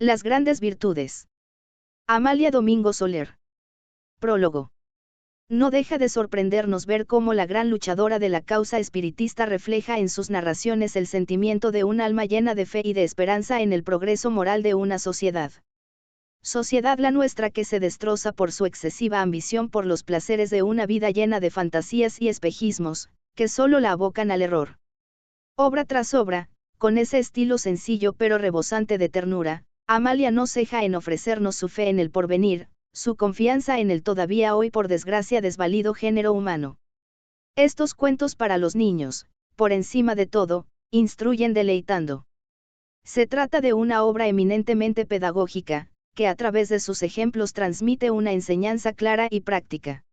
Las grandes virtudes. Amalia Domingo Soler. Prólogo. No deja de sorprendernos ver cómo la gran luchadora de la causa espiritista refleja en sus narraciones el sentimiento de un alma llena de fe y de esperanza en el progreso moral de una sociedad. Sociedad la nuestra que se destroza por su excesiva ambición por los placeres de una vida llena de fantasías y espejismos, que solo la abocan al error. Obra tras obra, con ese estilo sencillo pero rebosante de ternura, Amalia no ceja en ofrecernos su fe en el porvenir, su confianza en el todavía hoy por desgracia desvalido género humano. Estos cuentos para los niños, por encima de todo, instruyen deleitando. Se trata de una obra eminentemente pedagógica, que a través de sus ejemplos transmite una enseñanza clara y práctica.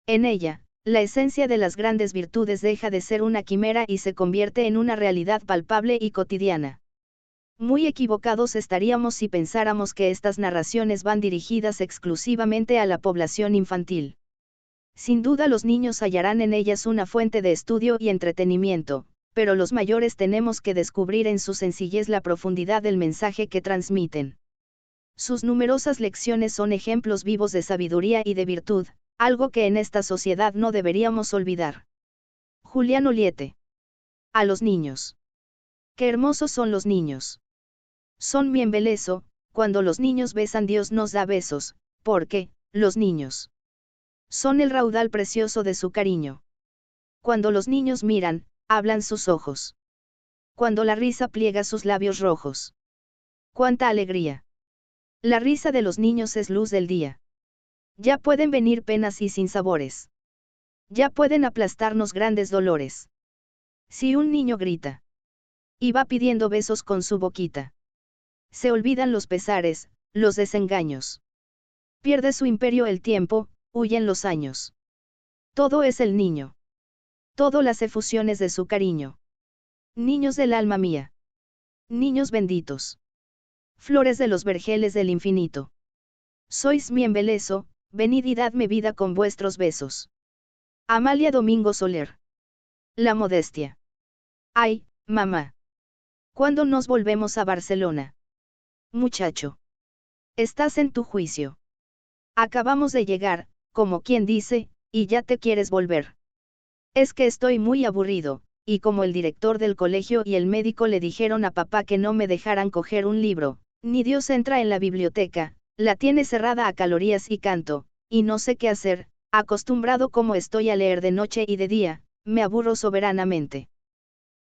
En ella, la esencia de las grandes virtudes deja de ser una quimera y se convierte en una realidad palpable y cotidiana. Muy equivocados estaríamos si pensáramos que estas narraciones van dirigidas exclusivamente a la población infantil. Sin duda los niños hallarán en ellas una fuente de estudio y entretenimiento, pero los mayores tenemos que descubrir en su sencillez la profundidad del mensaje que transmiten. Sus numerosas lecciones son ejemplos vivos de sabiduría y de virtud, algo que en esta sociedad no deberíamos olvidar. Julián Oliete. A los niños. Qué hermosos son los niños. Son mi embeleso, cuando los niños besan Dios nos da besos, porque, los niños son el raudal precioso de su cariño. Cuando los niños miran, hablan sus ojos. Cuando la risa pliega sus labios rojos. ¡Cuánta alegría! La risa de los niños es luz del día. Ya pueden venir penas y sinsabores. Ya pueden aplastarnos grandes dolores. Si un niño grita y va pidiendo besos con su boquita, se olvidan los pesares, los desengaños. Pierde su imperio el tiempo, huyen los años. Todo es el niño. Todo las efusiones de su cariño. Niños del alma mía. Niños benditos. Flores de los vergeles del infinito. Sois mi embeleso, venid y dadme vida con vuestros besos. Amalia Domingo Soler. La modestia. Ay, mamá. ¿Cuándo nos volvemos a Barcelona? Muchacho. Estás en tu juicio. Acabamos de llegar, como quien dice, y ya te quieres volver. Es que estoy muy aburrido, y como el director del colegio y el médico le dijeron a papá que no me dejaran coger un libro, ni Dios entra en la biblioteca, la tiene cerrada a calorías y canto, y no sé qué hacer, acostumbrado como estoy a leer de noche y de día, me aburro soberanamente.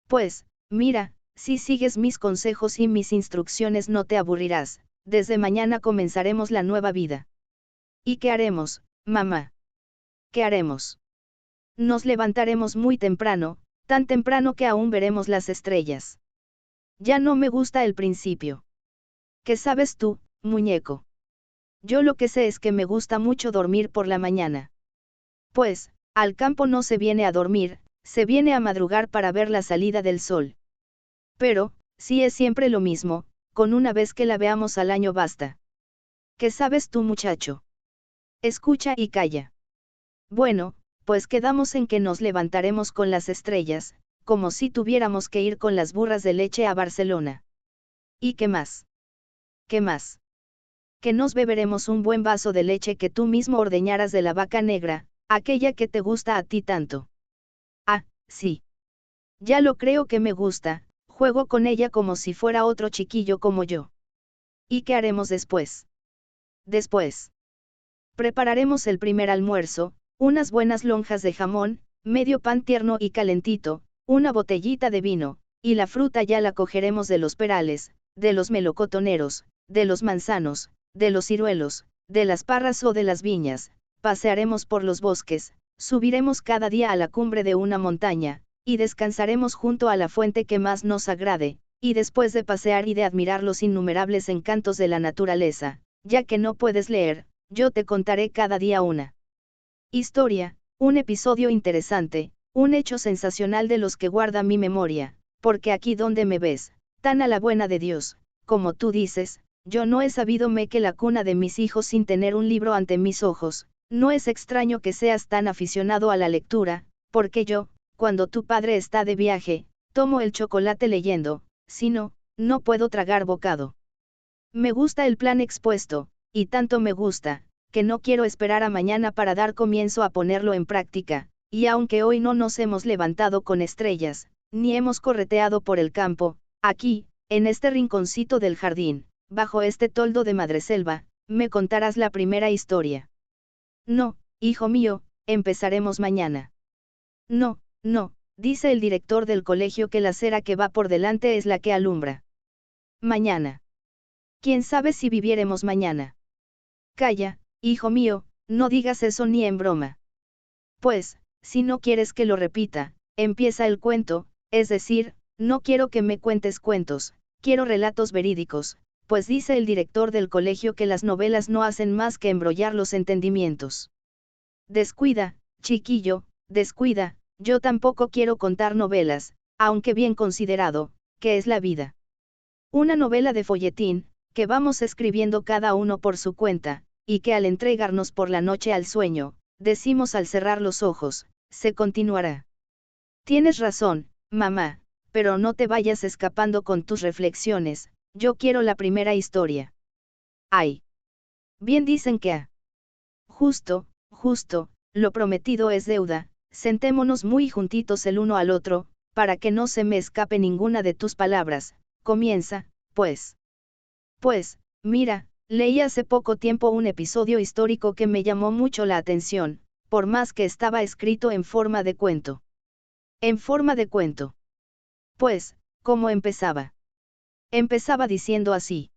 Pues, mira, si sigues mis consejos y mis instrucciones no te aburrirás, desde mañana comenzaremos la nueva vida. ¿Y qué haremos, mamá? ¿Qué haremos? Nos levantaremos muy temprano, tan temprano que aún veremos las estrellas. Ya no me gusta el principio. ¿Qué sabes tú, muñeco? Yo lo que sé es que me gusta mucho dormir por la mañana. Pues, al campo no se viene a dormir, se viene a madrugar para ver la salida del sol. Pero, si es siempre lo mismo, con una vez que la veamos al año basta. ¿Qué sabes tú, muchacho? Escucha y calla. Bueno, pues quedamos en que nos levantaremos con las estrellas, como si tuviéramos que ir con las burras de leche a Barcelona. ¿Y qué más? ¿Qué más? Que nos beberemos un buen vaso de leche que tú mismo ordeñaras de la vaca negra, aquella que te gusta a ti tanto. Ah, sí. Ya lo creo que me gusta, juego con ella como si fuera otro chiquillo como yo. ¿Y qué haremos después? Después. Prepararemos el primer almuerzo, unas buenas lonjas de jamón, medio pan tierno y calentito, una botellita de vino, y la fruta ya la cogeremos de los perales, de los melocotoneros, de los manzanos, de los ciruelos, de las parras o de las viñas, pasearemos por los bosques, subiremos cada día a la cumbre de una montaña, y descansaremos junto a la fuente que más nos agrade, y después de pasear y de admirar los innumerables encantos de la naturaleza, ya que no puedes leer, yo te contaré cada día una historia, un episodio interesante, un hecho sensacional de los que guarda mi memoria, porque aquí donde me ves, tan a la buena de Dios, como tú dices, yo no he sabidome que la cuna de mis hijos sin tener un libro ante mis ojos, no es extraño que seas tan aficionado a la lectura, porque yo, cuando tu padre está de viaje, tomo el chocolate leyendo, si no, no puedo tragar bocado. Me gusta el plan expuesto, y tanto me gusta, que no quiero esperar a mañana para dar comienzo a ponerlo en práctica, y aunque hoy no nos hemos levantado con estrellas, ni hemos correteado por el campo, aquí, en este rinconcito del jardín, bajo este toldo de madreselva, me contarás la primera historia. No, hijo mío, empezaremos mañana. No, no, dice el director del colegio que la cera que va por delante es la que alumbra. Mañana. ¿Quién sabe si viviéremos mañana? Calla, hijo mío, no digas eso ni en broma. Pues, si no quieres que lo repita, empieza el cuento, es decir, no quiero que me cuentes cuentos, quiero relatos verídicos, pues dice el director del colegio que las novelas no hacen más que embrollar los entendimientos. Descuida, chiquillo, descuida, yo tampoco quiero contar novelas, aunque bien considerado, que es la vida. Una novela de folletín, que vamos escribiendo cada uno por su cuenta, y que al entregarnos por la noche al sueño, decimos al cerrar los ojos, se continuará. Tienes razón, mamá, pero no te vayas escapando con tus reflexiones, yo quiero la primera historia. Ay. Bien dicen que justo, justo, lo prometido es deuda, sentémonos muy juntitos el uno al otro, para que no se me escape ninguna de tus palabras, comienza, pues. Pues, mira, leí hace poco tiempo un episodio histórico que me llamó mucho la atención, por más que estaba escrito en forma de cuento. En forma de cuento. Pues, ¿cómo empezaba? Empezaba diciendo así.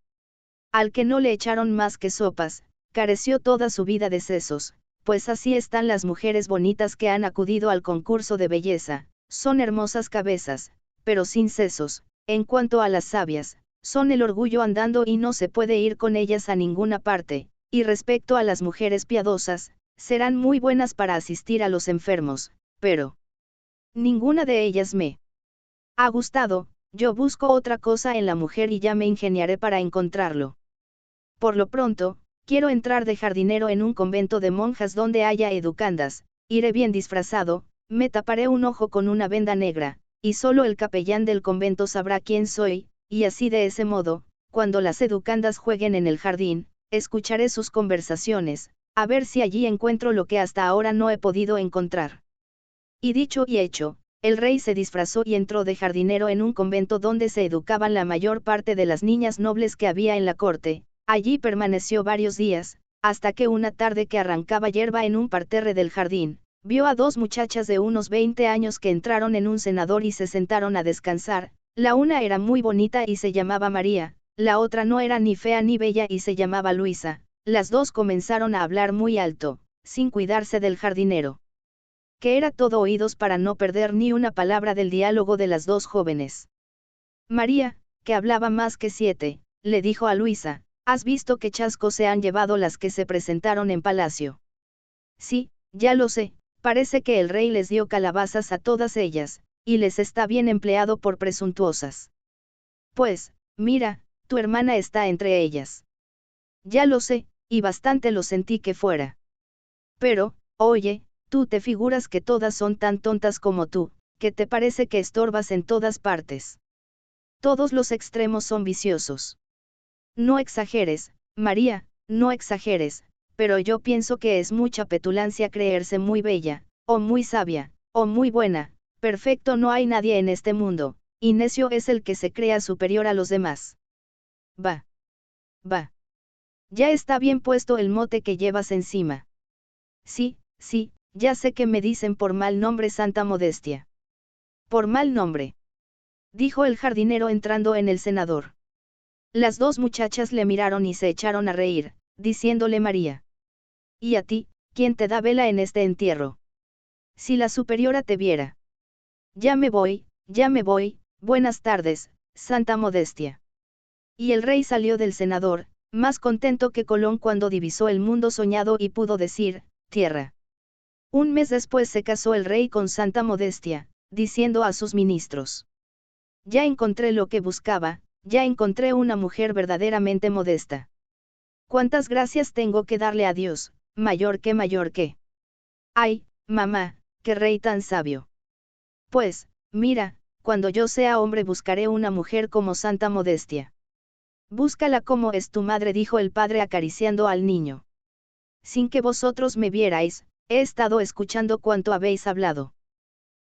Al que no le echaron más que sopas, careció toda su vida de sesos, pues así están las mujeres bonitas que han acudido al concurso de belleza, son hermosas cabezas, pero sin sesos, en cuanto a las sabias, son el orgullo andando y no se puede ir con ellas a ninguna parte, y respecto a las mujeres piadosas, serán muy buenas para asistir a los enfermos, pero ninguna de ellas me ha gustado, yo busco otra cosa en la mujer y ya me ingeniaré para encontrarlo. Por lo pronto, quiero entrar de jardinero en un convento de monjas donde haya educandas, iré bien disfrazado, me taparé un ojo con una venda negra, y solo el capellán del convento sabrá quién soy, y así de ese modo, cuando las educandas jueguen en el jardín, escucharé sus conversaciones, a ver si allí encuentro lo que hasta ahora no he podido encontrar. Y dicho y hecho, el rey se disfrazó y entró de jardinero en un convento donde se educaban la mayor parte de las niñas nobles que había en la corte. Allí permaneció varios días, hasta que una tarde que arrancaba hierba en un parterre del jardín, vio a dos muchachas de unos 20 años que entraron en un cenador y se sentaron a descansar, la una era muy bonita y se llamaba María, la otra no era ni fea ni bella y se llamaba Luisa, las dos comenzaron a hablar muy alto, sin cuidarse del jardinero, que era todo oídos para no perder ni una palabra del diálogo de las dos jóvenes. María, que hablaba más que 7, le dijo a Luisa, ¿has visto qué chasco se han llevado las que se presentaron en palacio? Sí, ya lo sé, parece que el rey les dio calabazas a todas ellas, y les está bien empleado por presuntuosas. Pues, mira, tu hermana está entre ellas. Ya lo sé, y bastante lo sentí que fuera. Pero, oye, tú te figuras que todas son tan tontas como tú, que te parece que estorbas en todas partes. Todos los extremos son viciosos. No exageres, María, no exageres, pero yo pienso que es mucha petulancia creerse muy bella, o muy sabia, o muy buena, perfecto no hay nadie en este mundo, y necio es el que se crea superior a los demás. Va. Va. Ya está bien puesto el mote que llevas encima. Sí, sí, ya sé que me dicen por mal nombre Santa Modestia. Por mal nombre. Dijo el jardinero entrando en el cenador. Las dos muchachas le miraron y se echaron a reír, diciéndole María. ¿Y a ti, quién te da vela en este entierro? Si la superiora te viera. Ya me voy, buenas tardes, Santa Modestia. Y el rey salió del cenador, más contento que Colón cuando divisó el mundo soñado y pudo decir, tierra. Un mes después se casó el rey con Santa Modestia, diciendo a sus ministros. Ya encontré lo que buscaba, ya encontré una mujer verdaderamente modesta. ¿Cuántas gracias tengo que darle a Dios, mayor que mayor que? Ay, mamá, qué rey tan sabio. Pues, mira, cuando yo sea hombre buscaré una mujer como Santa Modestia. Búscala como es tu madre, dijo el padre acariciando al niño. Sin que vosotros me vierais, he estado escuchando cuanto habéis hablado.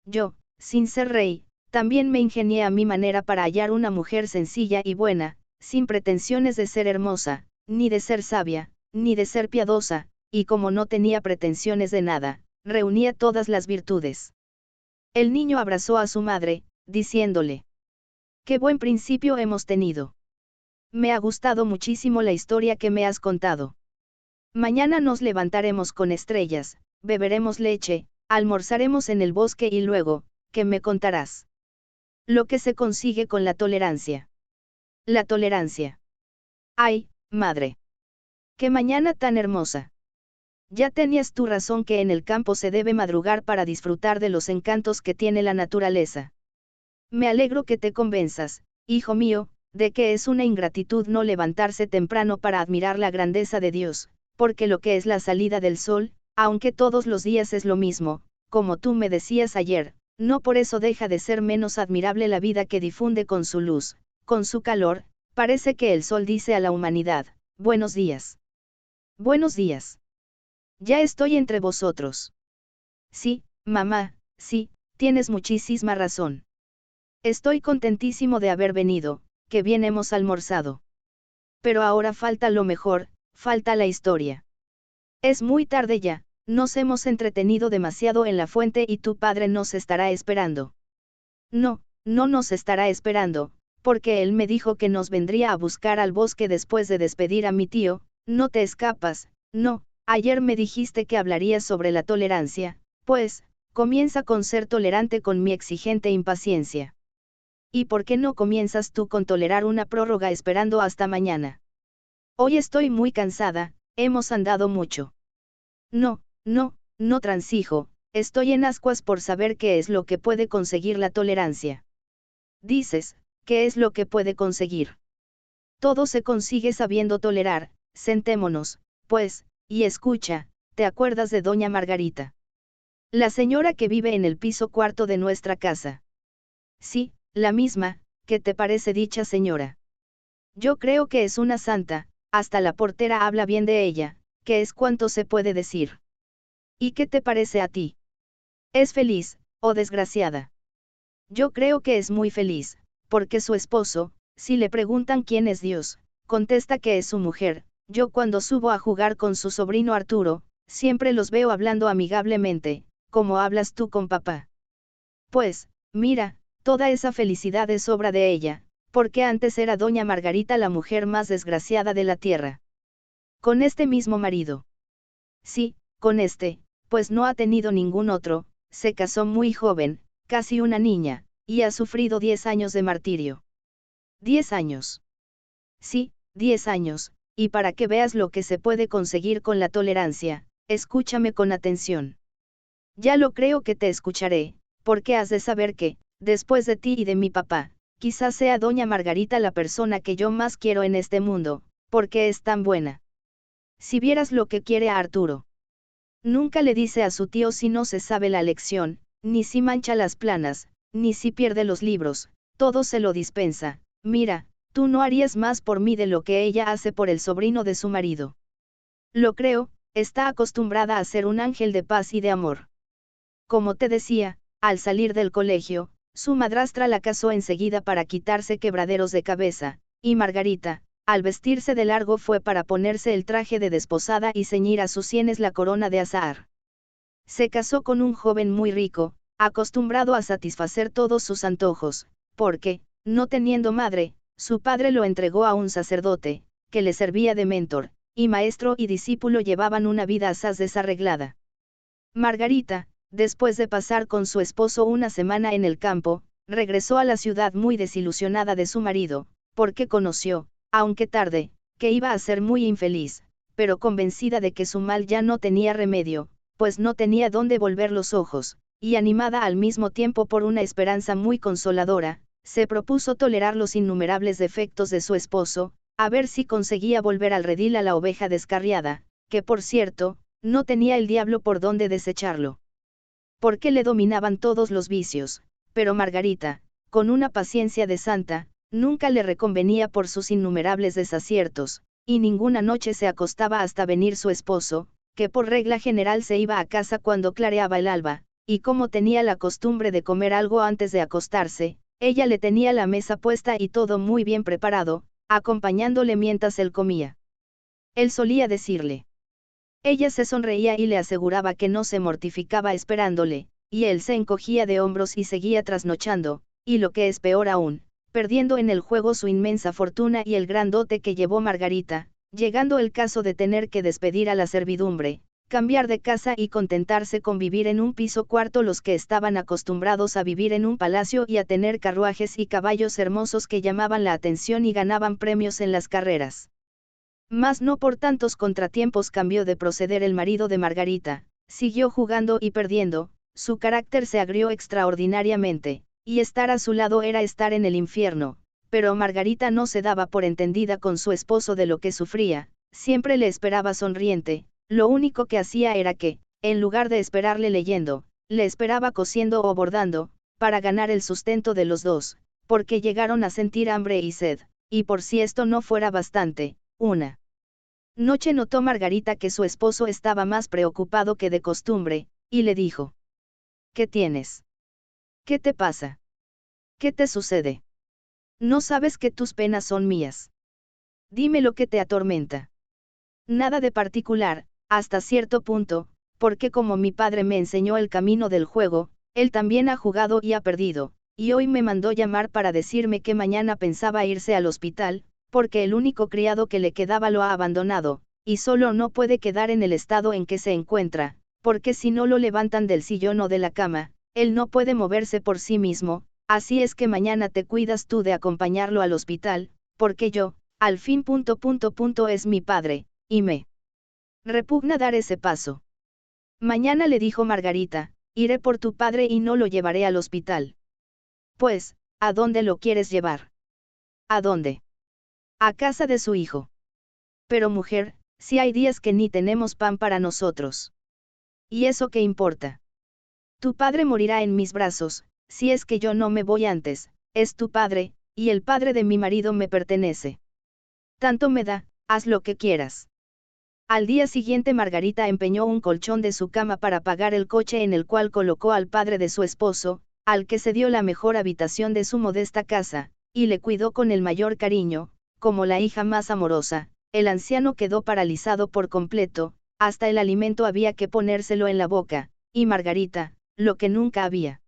Yo, sin ser rey, también me ingenié a mi manera para hallar una mujer sencilla y buena, sin pretensiones de ser hermosa, ni de ser sabia, ni de ser piadosa, y como no tenía pretensiones de nada, reunía todas las virtudes. El niño abrazó a su madre, diciéndole: «Qué buen principio hemos tenido. Me ha gustado muchísimo la historia que me has contado. Mañana nos levantaremos con estrellas, beberemos leche, almorzaremos en el bosque y luego, ¿qué me contarás? Lo que se consigue con la tolerancia». La tolerancia. ¡Ay, madre! ¡Qué mañana tan hermosa! Ya tenías tu razón que en el campo se debe madrugar para disfrutar de los encantos que tiene la naturaleza. Me alegro que te convenzas, hijo mío, de que es una ingratitud no levantarse temprano para admirar la grandeza de Dios, porque lo que es la salida del sol, aunque todos los días es lo mismo, como tú me decías ayer, no por eso deja de ser menos admirable la vida que difunde con su luz, con su calor. Parece que el sol dice a la humanidad: buenos días. Buenos días. Ya estoy entre vosotros. Sí, mamá, sí, tienes muchísima razón. Estoy contentísimo de haber venido, que bien hemos almorzado. Pero ahora falta lo mejor, falta la historia. Es muy tarde ya, nos hemos entretenido demasiado en la fuente y tu padre nos estará esperando. No, no nos estará esperando, porque él me dijo que nos vendría a buscar al bosque después de despedir a mi tío. No te escapas, no, ayer me dijiste que hablarías sobre la tolerancia, pues, comienza con ser tolerante con mi exigente impaciencia. ¿Y por qué no comienzas tú con tolerar una prórroga esperando hasta mañana? Hoy estoy muy cansada, hemos andado mucho. No, no, no transijo, estoy en ascuas por saber qué es lo que puede conseguir la tolerancia. Dices, ¿qué es lo que puede conseguir? Todo se consigue sabiendo tolerar. Sentémonos, pues, y escucha, ¿te acuerdas de doña Margarita? La señora que vive en el piso cuarto de nuestra casa. Sí, la misma. ¿Qué te parece dicha señora? Yo creo que es una santa, hasta la portera habla bien de ella, que es cuanto se puede decir. ¿Y qué te parece a ti? ¿Es feliz, o desgraciada? Yo creo que es muy feliz, porque su esposo, si le preguntan quién es Dios, contesta que es su mujer. Yo cuando subo a jugar con su sobrino Arturo, siempre los veo hablando amigablemente, como hablas tú con papá. Pues, mira, toda esa felicidad es obra de ella, porque antes era doña Margarita la mujer más desgraciada de la tierra. Con este mismo marido. Sí, con este, pues no ha tenido ningún otro, se casó muy joven, casi una niña, y ha sufrido 10 años de martirio. 10 años. Sí, 10 años, y para que veas lo que se puede conseguir con la tolerancia, escúchame con atención. Ya lo creo que te escucharé, porque has de saber que, después de ti y de mi papá, quizás sea doña Margarita la persona que yo más quiero en este mundo, porque es tan buena. Si vieras lo que quiere a Arturo. Nunca le dice a su tío si no se sabe la lección, ni si mancha las planas, ni si pierde los libros, todo se lo dispensa. Mira, tú no harías más por mí de lo que ella hace por el sobrino de su marido. Lo creo, está acostumbrada a ser un ángel de paz y de amor. Como te decía, al salir del colegio, su madrastra la casó enseguida para quitarse quebraderos de cabeza, y Margarita, al vestirse de largo fue para ponerse el traje de desposada y ceñir a sus sienes la corona de azahar. Se casó con un joven muy rico, acostumbrado a satisfacer todos sus antojos, porque, no teniendo madre, su padre lo entregó a un sacerdote, que le servía de mentor, y maestro y discípulo llevaban una vida asaz desarreglada. Margarita, después de pasar con su esposo una semana en el campo, regresó a la ciudad muy desilusionada de su marido, porque conoció, aunque tarde, que iba a ser muy infeliz, pero convencida de que su mal ya no tenía remedio, pues no tenía dónde volver los ojos, y animada al mismo tiempo por una esperanza muy consoladora, se propuso tolerar los innumerables defectos de su esposo, a ver si conseguía volver al redil a la oveja descarriada, que por cierto, no tenía el diablo por dónde desecharlo. Porque le dominaban todos los vicios, pero Margarita, con una paciencia de santa, nunca le reconvenía por sus innumerables desaciertos, y ninguna noche se acostaba hasta venir su esposo, que por regla general se iba a casa cuando clareaba el alba, y como tenía la costumbre de comer algo antes de acostarse, ella le tenía la mesa puesta y todo muy bien preparado, acompañándole mientras él comía. Él solía decirle. Ella se sonreía y le aseguraba que no se mortificaba esperándole, y él se encogía de hombros y seguía trasnochando, y lo que es peor aún, perdiendo en el juego su inmensa fortuna y el gran dote que llevó Margarita, llegando el caso de tener que despedir a la servidumbre, cambiar de casa y contentarse con vivir en un piso cuarto los que estaban acostumbrados a vivir en un palacio y a tener carruajes y caballos hermosos que llamaban la atención y ganaban premios en las carreras. Mas no por tantos contratiempos cambió de proceder el marido de Margarita, siguió jugando y perdiendo, su carácter se agrió extraordinariamente, y estar a su lado era estar en el infierno, pero Margarita no se daba por entendida con su esposo de lo que sufría, siempre le esperaba sonriente, lo único que hacía era que, en lugar de esperarle leyendo, le esperaba cosiendo o bordando, para ganar el sustento de los dos, porque llegaron a sentir hambre y sed, y por si esto no fuera bastante, una noche notó Margarita que su esposo estaba más preocupado que de costumbre, y le dijo: ¿Qué tienes? ¿Qué te pasa? ¿Qué te sucede? ¿No sabes que tus penas son mías? Dime lo que te atormenta. Nada de particular, hasta cierto punto, porque como mi padre me enseñó el camino del juego, él también ha jugado y ha perdido, y hoy me mandó llamar para decirme que mañana pensaba irse al hospital, porque el único criado que le quedaba lo ha abandonado, y solo no puede quedar en el estado en que se encuentra, porque si no lo levantan del sillón o de la cama, él no puede moverse por sí mismo, así es que mañana te cuidas tú de acompañarlo al hospital, porque yo, al fin es mi padre, y me repugna dar ese paso. Mañana le dijo Margarita, iré por tu padre y no lo llevaré al hospital. Pues, ¿a dónde lo quieres llevar? ¿A dónde? A casa de su hijo. Pero mujer, si hay días que ni tenemos pan para nosotros. ¿Y eso qué importa? Tu padre morirá en mis brazos, si es que yo no me voy antes, es tu padre, y el padre de mi marido me pertenece. Tanto me da, haz lo que quieras. Al día siguiente Margarita empeñó un colchón de su cama para pagar el coche en el cual colocó al padre de su esposo, al que se dio la mejor habitación de su modesta casa, y le cuidó con el mayor cariño, como la hija más amorosa. El anciano quedó paralizado por completo, hasta el alimento había que ponérselo en la boca, y Margarita, lo que nunca había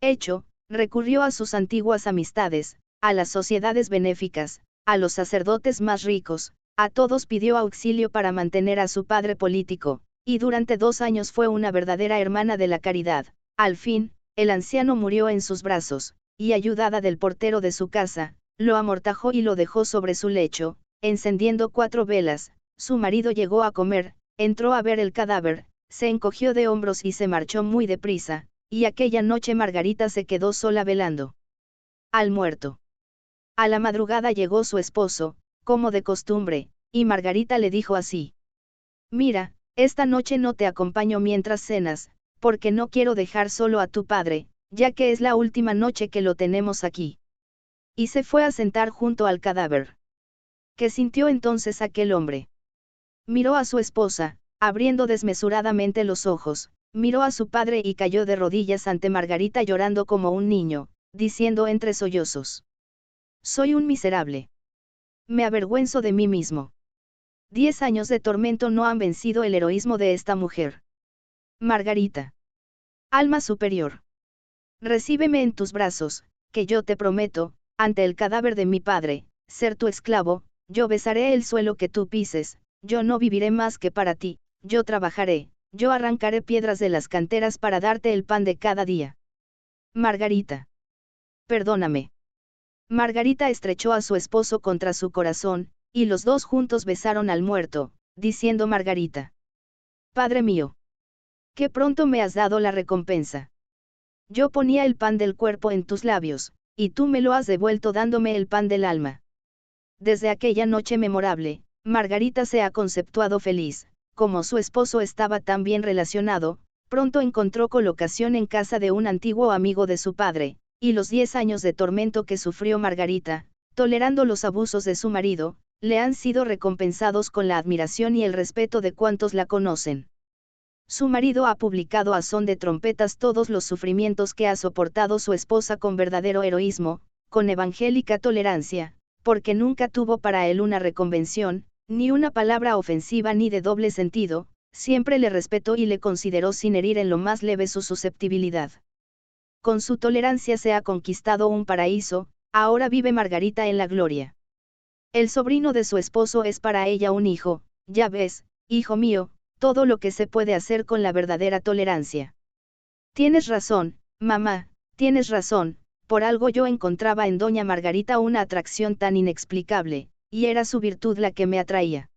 hecho, recurrió a sus antiguas amistades, a las sociedades benéficas, a los sacerdotes más ricos, a todos pidió auxilio para mantener a su padre político, y durante 2 años fue una verdadera hermana de la caridad. Al fin, el anciano murió en sus brazos, y ayudada del portero de su casa, lo amortajó y lo dejó sobre su lecho, encendiendo 4 velas. Su marido llegó a comer, entró a ver el cadáver, se encogió de hombros y se marchó muy deprisa, y aquella noche Margarita se quedó sola velando al muerto. A la madrugada llegó su esposo, como de costumbre, y Margarita le dijo así: Mira, esta noche no te acompaño mientras cenas, porque no quiero dejar solo a tu padre, ya que es la última noche que lo tenemos aquí. Y se fue a sentar junto al cadáver. ¿Qué sintió entonces aquel hombre? Miró a su esposa, abriendo desmesuradamente los ojos, miró a su padre y cayó de rodillas ante Margarita llorando como un niño, diciendo entre sollozos: Soy un miserable. Me avergüenzo de mí mismo. 10 años de tormento no han vencido el heroísmo de esta mujer. Margarita. Alma superior. Recíbeme en tus brazos, que yo te prometo, ante el cadáver de mi padre, ser tu esclavo. Yo besaré el suelo que tú pises, yo no viviré más que para ti, yo trabajaré, yo arrancaré piedras de las canteras para darte el pan de cada día. Margarita. Perdóname. Margarita estrechó a su esposo contra su corazón, y los dos juntos besaron al muerto, diciendo Margarita: Padre mío, qué pronto me has dado la recompensa. Yo ponía el pan del cuerpo en tus labios, y tú me lo has devuelto dándome el pan del alma. Desde aquella noche memorable, Margarita se ha conceptuado feliz, como su esposo estaba tan bien relacionado, pronto encontró colocación en casa de un antiguo amigo de su padre, y los 10 años de tormento que sufrió Margarita, tolerando los abusos de su marido, le han sido recompensados con la admiración y el respeto de cuantos la conocen. Su marido ha publicado a son de trompetas todos los sufrimientos que ha soportado su esposa con verdadero heroísmo, con evangélica tolerancia, porque nunca tuvo para él una reconvención, ni una palabra ofensiva ni de doble sentido, siempre le respetó y le consideró sin herir en lo más leve su susceptibilidad. Con su tolerancia se ha conquistado un paraíso, ahora vive Margarita en la gloria. El sobrino de su esposo es para ella un hijo, ya ves, hijo mío, todo lo que se puede hacer con la verdadera tolerancia. Tienes razón, mamá, tienes razón, por algo yo encontraba en doña Margarita una atracción tan inexplicable, y era su virtud la que me atraía.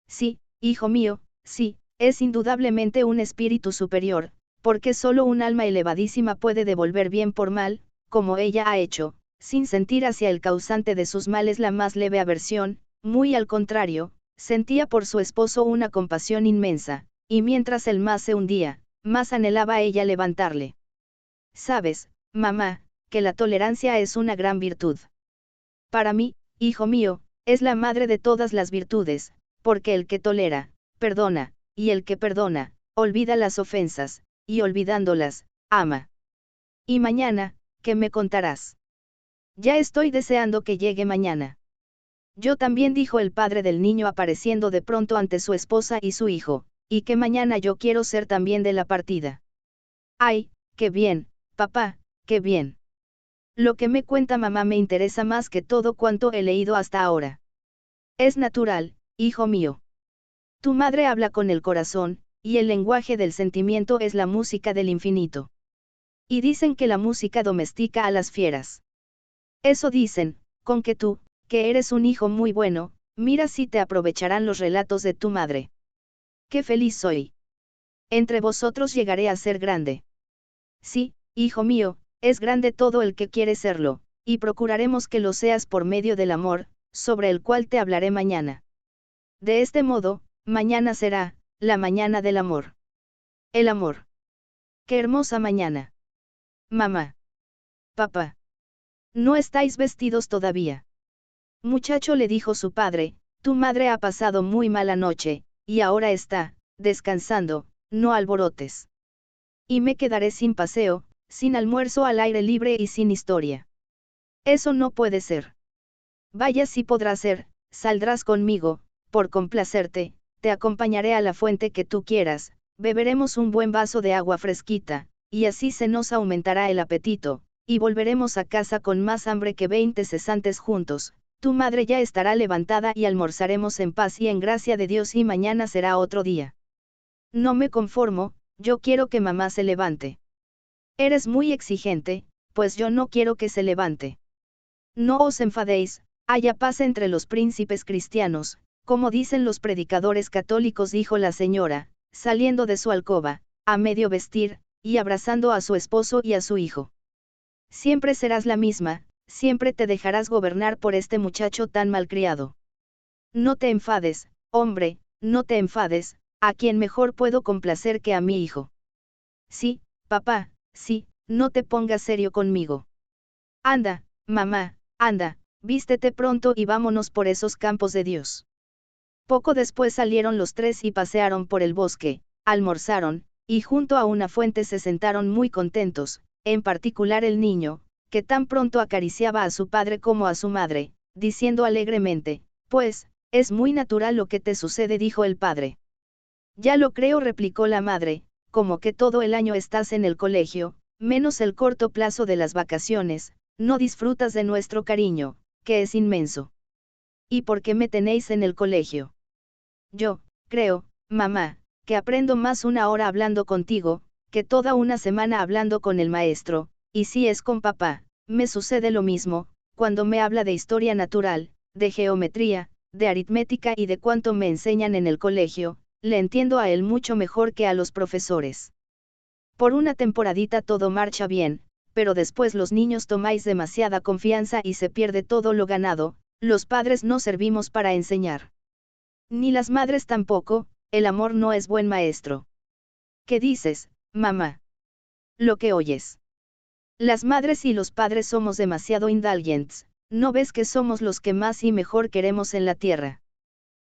Sí, hijo mío, sí, es indudablemente un espíritu superior, porque solo un alma elevadísima puede devolver bien por mal, como ella ha hecho, sin sentir hacia el causante de sus males la más leve aversión, muy al contrario, sentía por su esposo una compasión inmensa, y mientras él más se hundía, más anhelaba ella levantarle. Sabes, mamá, que la tolerancia es una gran virtud. Para mí, hijo mío, es la madre de todas las virtudes, porque el que tolera, perdona, y el que perdona, olvida las ofensas, y olvidándolas, ama. Y mañana, ¿qué me contarás? Ya estoy deseando que llegue mañana. Yo también, dijo el padre del niño apareciendo de pronto ante su esposa y su hijo, y que mañana yo quiero ser también de la partida. Ay, qué bien, papá, qué bien. Lo que me cuenta mamá me interesa más que todo cuanto he leído hasta ahora. Es natural, hijo mío. Tu madre habla con el corazón, y el lenguaje del sentimiento es la música del infinito. Y dicen que la música domestica a las fieras. Eso dicen, con que tú, que eres un hijo muy bueno, mira si te aprovecharán los relatos de tu madre. Qué feliz soy. Entre vosotros llegaré a ser grande. Sí, hijo mío, es grande todo el que quiere serlo, y procuraremos que lo seas por medio del amor, sobre el cual te hablaré mañana. De este modo, mañana será, la mañana del amor. El amor. Qué hermosa mañana. Mamá. Papá. ¿No estáis vestidos todavía? Muchacho, le dijo su padre, tu madre ha pasado muy mala noche, y ahora está, descansando, no alborotes. Y me quedaré sin paseo, sin almuerzo al aire libre y sin historia. Eso no puede ser. Vaya si podrá ser, saldrás conmigo, por complacerte, te acompañaré a la fuente que tú quieras, beberemos un buen vaso de agua fresquita, y así se nos aumentará el apetito, y volveremos a casa con más hambre que 20 cesantes juntos. Tu madre ya estará levantada y almorzaremos en paz y en gracia de Dios, y mañana será otro día. No me conformo, yo quiero que mamá se levante. Eres muy exigente, pues yo no quiero que se levante. No os enfadéis, haya paz entre los príncipes cristianos, como dicen los predicadores católicos, dijo la señora, saliendo de su alcoba, a medio vestir, y abrazando a su esposo y a su hijo. Siempre serás la misma, siempre te dejarás gobernar por este muchacho tan malcriado. No te enfades, hombre, no te enfades, a quien mejor puedo complacer que a mi hijo. Sí, papá, sí, no te pongas serio conmigo. Anda, mamá, anda, vístete pronto y vámonos por esos campos de Dios. Poco después salieron los tres y pasearon por el bosque, almorzaron, y junto a una fuente se sentaron muy contentos, en particular el niño, que tan pronto acariciaba a su padre como a su madre, diciendo alegremente, pues, es muy natural lo que te sucede, dijo el padre. Ya lo creo, replicó la madre, como que todo el año estás en el colegio, menos el corto plazo de las vacaciones, no disfrutas de nuestro cariño, que es inmenso. ¿Y por qué me tenéis en el colegio? Yo, creo, mamá, que aprendo más una hora hablando contigo, que toda una semana hablando con el maestro, y si es con papá, me sucede lo mismo, cuando me habla de historia natural, de geometría, de aritmética y de cuanto me enseñan en el colegio, le entiendo a él mucho mejor que a los profesores. Por una temporadita todo marcha bien, pero después los niños tomáis demasiada confianza y se pierde todo lo ganado, los padres no servimos para enseñar. Ni las madres tampoco, el amor no es buen maestro. ¿Qué dices, mamá? Lo que oyes. Las madres y los padres somos demasiado indulgentes, ¿no ves que somos los que más y mejor queremos en la tierra?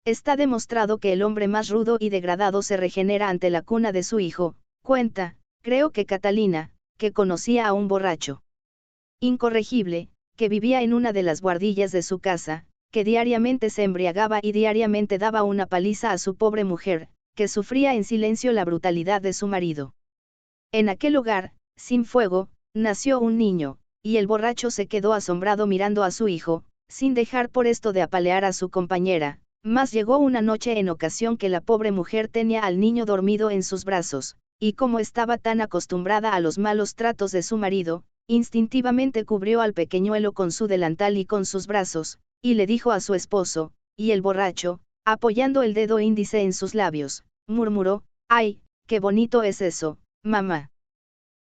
Está demostrado que el hombre más rudo y degradado se regenera ante la cuna de su hijo, cuenta, creo que Catalina, que conocía a un borracho incorregible, que vivía en una de las buhardillas de su casa, que diariamente se embriagaba y diariamente daba una paliza a su pobre mujer, que sufría en silencio la brutalidad de su marido. En aquel hogar, sin fuego, nació un niño, y el borracho se quedó asombrado mirando a su hijo, sin dejar por esto de apalear a su compañera, mas llegó una noche en ocasión que la pobre mujer tenía al niño dormido en sus brazos, y como estaba tan acostumbrada a los malos tratos de su marido, instintivamente cubrió al pequeñuelo con su delantal y con sus brazos, y le dijo a su esposo, y el borracho, apoyando el dedo índice en sus labios, murmuró, ¡ay, qué bonito es eso, mamá!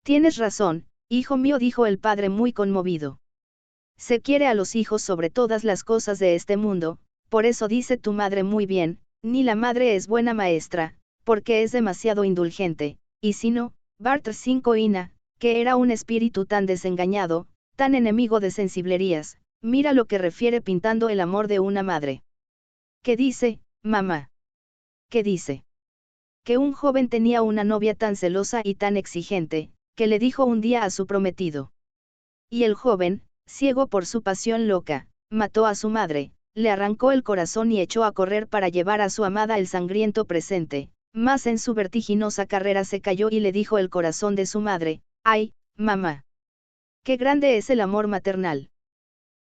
Tienes razón, hijo mío, dijo el padre muy conmovido. Se quiere a los hijos sobre todas las cosas de este mundo, por eso dice tu madre muy bien, ni la madre es buena maestra, porque es demasiado indulgente, y si no, Bart Cincoina, que era un espíritu tan desengañado, tan enemigo de sensiblerías, mira lo que refiere pintando el amor de una madre. ¿Qué dice, mamá? ¿Qué dice? Que un joven tenía una novia tan celosa y tan exigente, que le dijo un día a su prometido. Y el joven, ciego por su pasión loca, mató a su madre, le arrancó el corazón y echó a correr para llevar a su amada el sangriento presente, mas en su vertiginosa carrera se cayó y le dijo el corazón de su madre, ¡ay, mamá! ¡Qué grande es el amor maternal!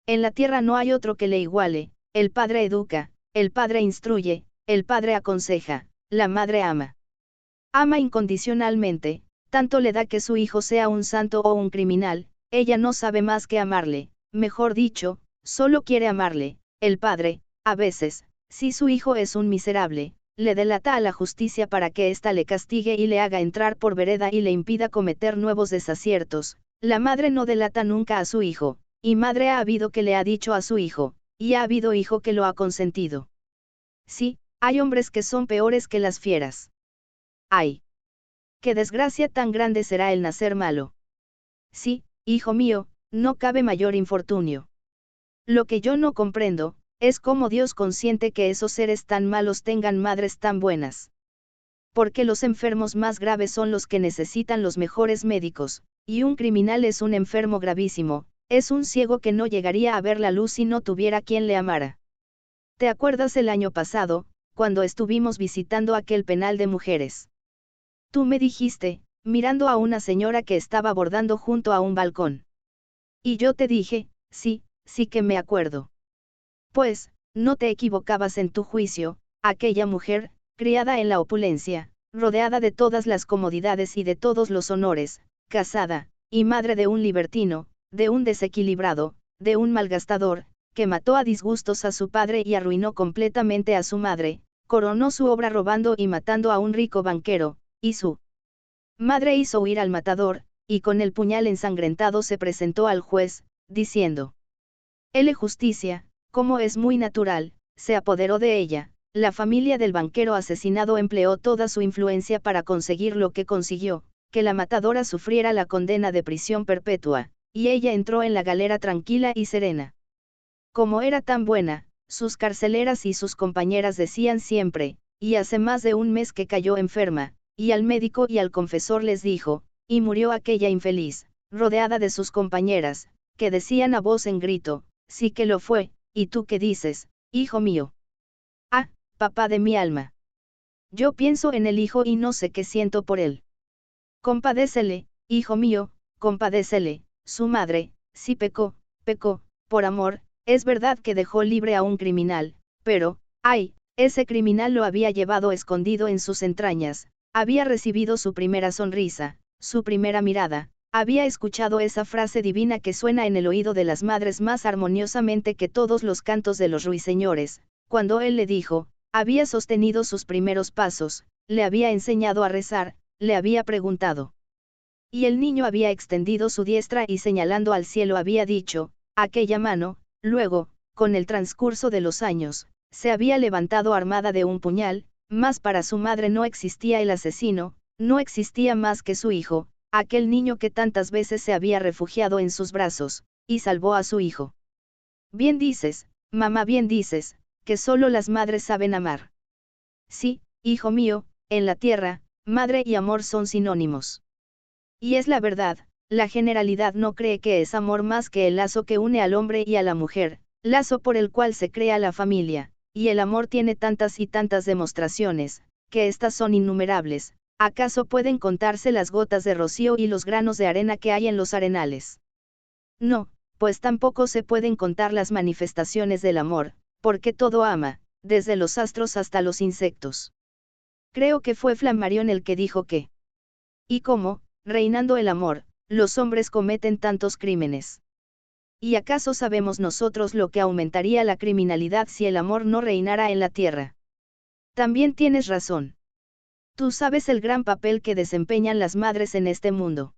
En la tierra no hay otro que le iguale, el padre educa, el padre instruye, el padre aconseja, la madre ama. Ama incondicionalmente, tanto le da que su hijo sea un santo o un criminal, ella no sabe más que amarle, mejor dicho, solo quiere amarle. El padre, a veces, si su hijo es un miserable, le delata a la justicia para que ésta le castigue y le haga entrar por vereda y le impida cometer nuevos desaciertos. La madre no delata nunca a su hijo, y madre ha habido que le ha dicho a su hijo, y ha habido hijo que lo ha consentido. Sí, hay hombres que son peores que las fieras. ¡Ay! ¡Qué desgracia tan grande será el nacer malo! Sí, hijo mío, no cabe mayor infortunio. Lo que yo no comprendo, es cómo Dios consiente que esos seres tan malos tengan madres tan buenas. Porque los enfermos más graves son los que necesitan los mejores médicos, y un criminal es un enfermo gravísimo, es un ciego que no llegaría a ver la luz si no tuviera quien le amara. ¿Te acuerdas el año pasado, cuando estuvimos visitando aquel penal de mujeres? Tú me dijiste, mirando a una señora que estaba bordando junto a un balcón. Y yo te dije, sí, sí que me acuerdo. Pues, no te equivocabas en tu juicio, aquella mujer, criada en la opulencia, rodeada de todas las comodidades y de todos los honores, casada, y madre de un libertino, de un desequilibrado, de un malgastador, que mató a disgustos a su padre y arruinó completamente a su madre, coronó su obra robando y matando a un rico banquero, y su madre hizo huir al matador, y con el puñal ensangrentado se presentó al juez, diciendo: «Hele justicia», como es muy natural, se apoderó de ella. La familia del banquero asesinado empleó toda su influencia para conseguir lo que consiguió, que la matadora sufriera la condena de prisión perpetua, y ella entró en la galera tranquila y serena. Como era tan buena, sus carceleras y sus compañeras decían siempre, y hace más de un mes que cayó enferma, y al médico y al confesor les dijo, y murió aquella infeliz, rodeada de sus compañeras, que decían a voz en grito: «Sí que lo fue, ¿y tú qué dices, hijo mío?» «Ah, papá de mi alma. Yo pienso en el hijo y no sé qué siento por él. Compadécele, hijo mío, compadécele, su madre, sí pecó, por amor, es verdad que dejó libre a un criminal, pero, ay, ese criminal lo había llevado escondido en sus entrañas, había recibido su primera sonrisa, su primera mirada, había escuchado esa frase divina que suena en el oído de las madres más armoniosamente que todos los cantos de los ruiseñores, cuando él le dijo, había sostenido sus primeros pasos, le había enseñado a rezar, le había preguntado. Y el niño había extendido su diestra y señalando al cielo había dicho, aquella mano, luego, con el transcurso de los años, se había levantado armada de un puñal, mas para su madre no existía el asesino, no existía más que su hijo, aquel niño que tantas veces se había refugiado en sus brazos, y salvó a su hijo. Bien dices, mamá, bien dices, que solo las madres saben amar. Sí, hijo mío, en la tierra, madre y amor son sinónimos. Y es la verdad, la generalidad no cree que es amor más que el lazo que une al hombre y a la mujer, lazo por el cual se crea la familia, y el amor tiene tantas y tantas demostraciones, que éstas son innumerables. ¿Acaso pueden contarse las gotas de rocío y los granos de arena que hay en los arenales? No, pues tampoco se pueden contar las manifestaciones del amor, porque todo ama, desde los astros hasta los insectos. Creo que fue Flammarion el que dijo que. ¿Y cómo, reinando el amor, los hombres cometen tantos crímenes? ¿Y acaso sabemos nosotros lo que aumentaría la criminalidad si el amor no reinara en la tierra? También tienes razón. Tú sabes el gran papel que desempeñan las madres en este mundo.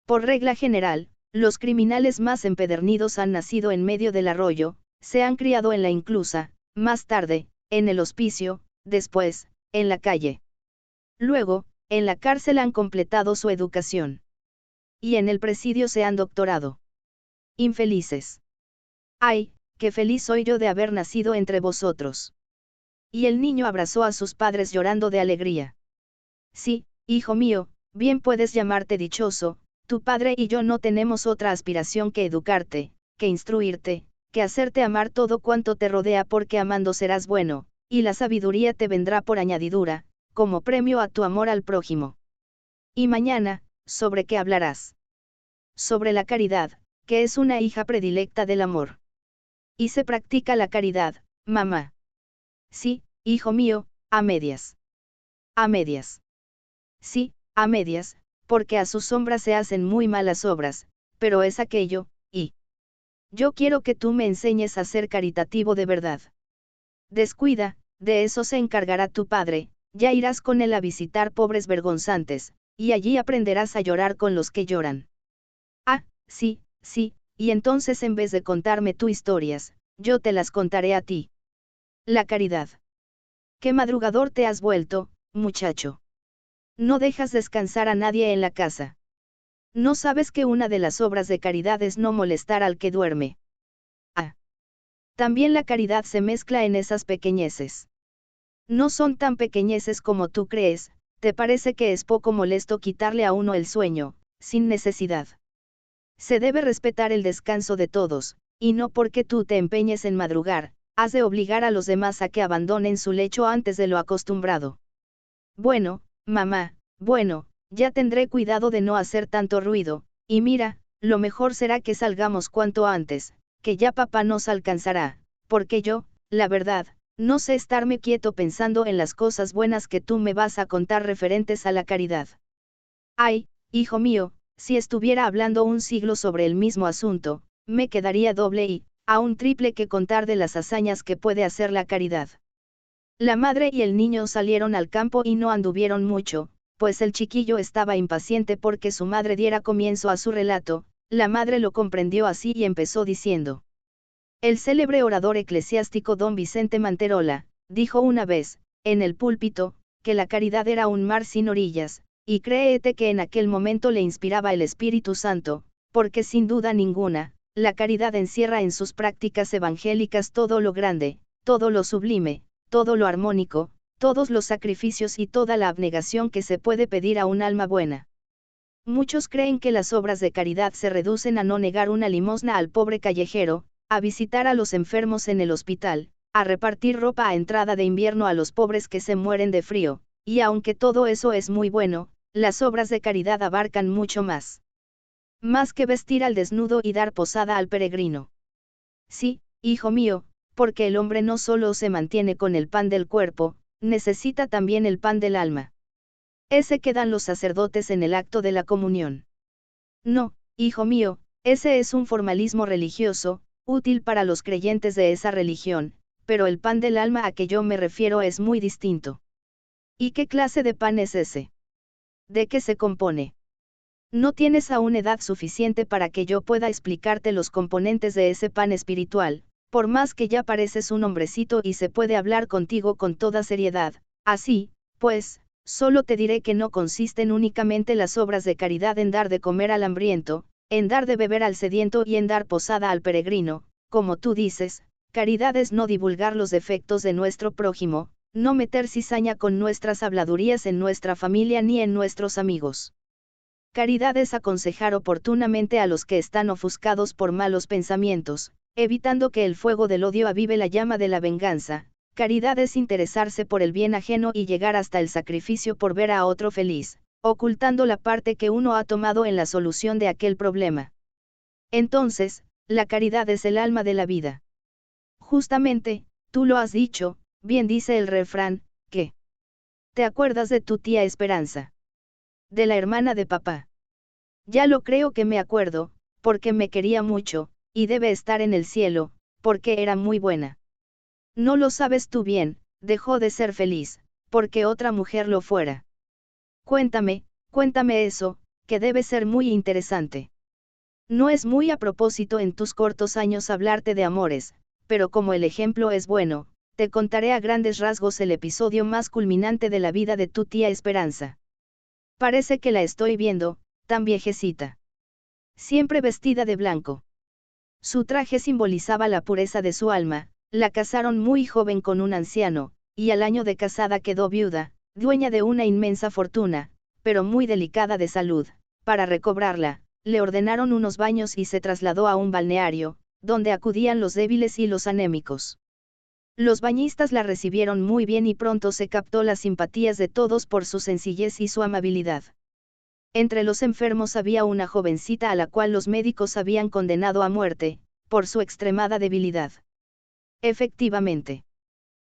Por regla general, los criminales más empedernidos han nacido en medio del arroyo, se han criado en la inclusa, más tarde, en el hospicio, después, en la calle. Luego, en la cárcel han completado su educación. Y en el presidio se han doctorado. Infelices. ¡Ay, qué feliz soy yo de haber nacido entre vosotros! Y el niño abrazó a sus padres llorando de alegría. Sí, hijo mío, bien puedes llamarte dichoso, tu padre y yo no tenemos otra aspiración que educarte, que instruirte, que hacerte amar todo cuanto te rodea porque amando serás bueno, y la sabiduría te vendrá por añadidura, como premio a tu amor al prójimo. Y mañana, ¿sobre qué hablarás? Sobre la caridad, que es una hija predilecta del amor. Y se practica la caridad, mamá. Sí, hijo mío, a medias. A medias. Sí, a medias, porque a su sombra se hacen muy malas obras, pero es aquello, y yo quiero que tú me enseñes a ser caritativo de verdad. Descuida, de eso se encargará tu padre, ya irás con él a visitar pobres vergonzantes, y allí aprenderás a llorar con los que lloran. Ah, sí, sí, y entonces en vez de contarme tú historias, yo te las contaré a ti. La caridad. ¿Qué madrugador te has vuelto, muchacho? No dejas descansar a nadie en la casa. ¿No sabes que una de las obras de caridad es no molestar al que duerme? Ah. También la caridad se mezcla en esas pequeñeces. No son tan pequeñeces como tú crees, te parece que es poco molesto quitarle a uno el sueño, sin necesidad. Se debe respetar el descanso de todos, y no porque tú te empeñes en madrugar, has de obligar a los demás a que abandonen su lecho antes de lo acostumbrado. Bueno, mamá, bueno, ya tendré cuidado de no hacer tanto ruido, y mira, lo mejor será que salgamos cuanto antes, que ya papá nos alcanzará, porque yo, la verdad, no sé estarme quieto pensando en las cosas buenas que tú me vas a contar referentes a la caridad. Ay, hijo mío, si estuviera hablando un siglo sobre el mismo asunto, me quedaría doble y, aún triple que contar de las hazañas que puede hacer la caridad. La madre y el niño salieron al campo y no anduvieron mucho, pues el chiquillo estaba impaciente porque su madre diera comienzo a su relato. La madre lo comprendió así y empezó diciendo. El célebre orador eclesiástico don Vicente Manterola, dijo una vez, en el púlpito, que la caridad era un mar sin orillas, y créete que en aquel momento le inspiraba el Espíritu Santo, porque sin duda ninguna, la caridad encierra en sus prácticas evangélicas todo lo grande, todo lo sublime, todo lo armónico, todos los sacrificios y toda la abnegación que se puede pedir a un alma buena. Muchos creen que las obras de caridad se reducen a no negar una limosna al pobre callejero, a visitar a los enfermos en el hospital, a repartir ropa a entrada de invierno a los pobres que se mueren de frío, y aunque todo eso es muy bueno, las obras de caridad abarcan mucho más. Más que vestir al desnudo y dar posada al peregrino. Sí, hijo mío, porque el hombre no solo se mantiene con el pan del cuerpo, necesita también el pan del alma. Ese que dan los sacerdotes en el acto de la comunión. No, hijo mío, ese es un formalismo religioso, útil para los creyentes de esa religión, pero el pan del alma a que yo me refiero es muy distinto. ¿Y qué clase de pan es ese? ¿De qué se compone? No tienes aún edad suficiente para que yo pueda explicarte los componentes de ese pan espiritual, por más que ya pareces un hombrecito y se puede hablar contigo con toda seriedad. Así, pues, Solo te diré que no consisten únicamente las obras de caridad en dar de comer al hambriento, en dar de beber al sediento y en dar posada al peregrino, como tú dices. Caridad es no divulgar los defectos de nuestro prójimo, no meter cizaña con nuestras habladurías en nuestra familia ni en nuestros amigos. Caridad es aconsejar oportunamente a los que están ofuscados por malos pensamientos, evitando que el fuego del odio avive la llama de la venganza. Caridad es interesarse por el bien ajeno y llegar hasta el sacrificio por ver a otro feliz, ocultando la parte que uno ha tomado en la solución de aquel problema. Entonces, la caridad es el alma de la vida. Justamente, tú lo has dicho, bien dice el refrán, que ¿te acuerdas de tu tía Esperanza? De la hermana de papá. Ya lo creo que me acuerdo, porque me quería mucho, y debe estar en el cielo, porque era muy buena. No lo sabes tú bien, dejó de ser feliz, porque otra mujer lo fuera. Cuéntame eso, que debe ser muy interesante. No es muy a propósito en tus cortos años hablarte de amores, pero como el ejemplo es bueno, te contaré a grandes rasgos el episodio más culminante de la vida de tu tía Esperanza. Parece que la estoy viendo, tan viejecita. Siempre vestida de blanco. Su traje simbolizaba la pureza de su alma. La casaron muy joven con un anciano, y al año de casada quedó viuda, dueña de una inmensa fortuna, pero muy delicada de salud. Para recobrarla, le ordenaron unos baños y se trasladó a un balneario, donde acudían los débiles y los anémicos. Los bañistas la recibieron muy bien y pronto se captó las simpatías de todos por su sencillez y su amabilidad. Entre los enfermos había una jovencita a la cual los médicos habían condenado a muerte, por su extremada debilidad. Efectivamente.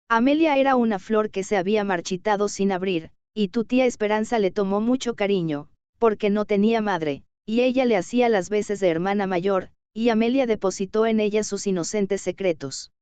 Amelia era una flor que se había marchitado sin abrir, y tu tía Esperanza le tomó mucho cariño, porque no tenía madre, y ella le hacía las veces de hermana mayor, y Amelia depositó en ella sus inocentes secretos.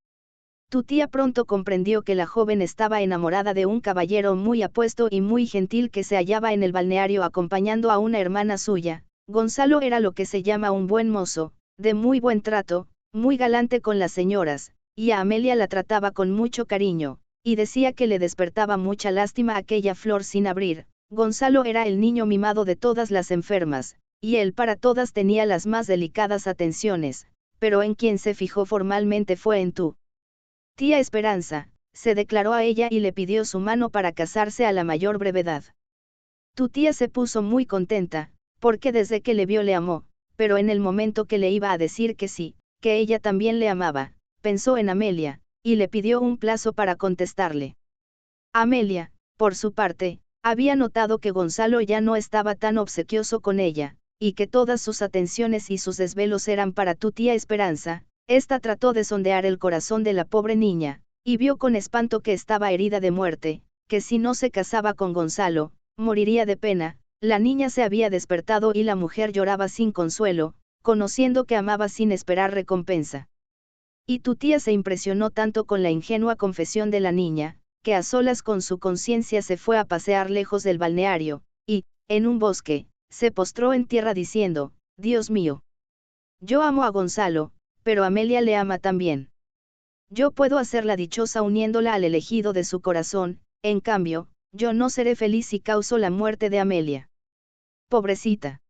Tu tía pronto comprendió que la joven estaba enamorada de un caballero muy apuesto y muy gentil que se hallaba en el balneario acompañando a una hermana suya. Gonzalo era lo que se llama un buen mozo, de muy buen trato, muy galante con las señoras, y a Amelia la trataba con mucho cariño, y decía que le despertaba mucha lástima aquella flor sin abrir. Gonzalo era el niño mimado de todas las enfermas, y él para todas tenía las más delicadas atenciones, pero en quien se fijó formalmente fue en tu tía Esperanza, se declaró a ella y le pidió su mano para casarse a la mayor brevedad. Tu tía se puso muy contenta, porque desde que le vio le amó, pero en el momento que le iba a decir que sí, que ella también le amaba, pensó en Amelia, y le pidió un plazo para contestarle. Amelia, por su parte, había notado que Gonzalo ya no estaba tan obsequioso con ella, y que todas sus atenciones y sus desvelos eran para tu tía Esperanza. Esta trató de sondear el corazón de la pobre niña, y vio con espanto que estaba herida de muerte, que si no se casaba con Gonzalo, moriría de pena. La niña se había despertado y la mujer lloraba sin consuelo, conociendo que amaba sin esperar recompensa. Y tu tía se impresionó tanto con la ingenua confesión de la niña, que a solas con su conciencia se fue a pasear lejos del balneario, y, en un bosque, se postró en tierra diciendo: Dios mío. Yo amo a Gonzalo, pero Amelia le ama también. Yo puedo hacerla dichosa uniéndola al elegido de su corazón, en cambio, yo no seré feliz si causo la muerte de Amelia. Pobrecita.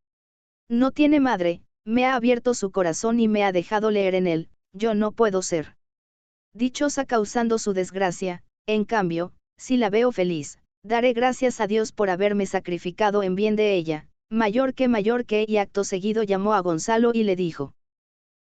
No tiene madre, me ha abierto su corazón y me ha dejado leer en él. Yo no puedo ser dichosa causando su desgracia. En cambio, si la veo feliz, daré gracias a Dios por haberme sacrificado en bien de ella. Mayor que, y acto seguido llamó a Gonzalo y le dijo.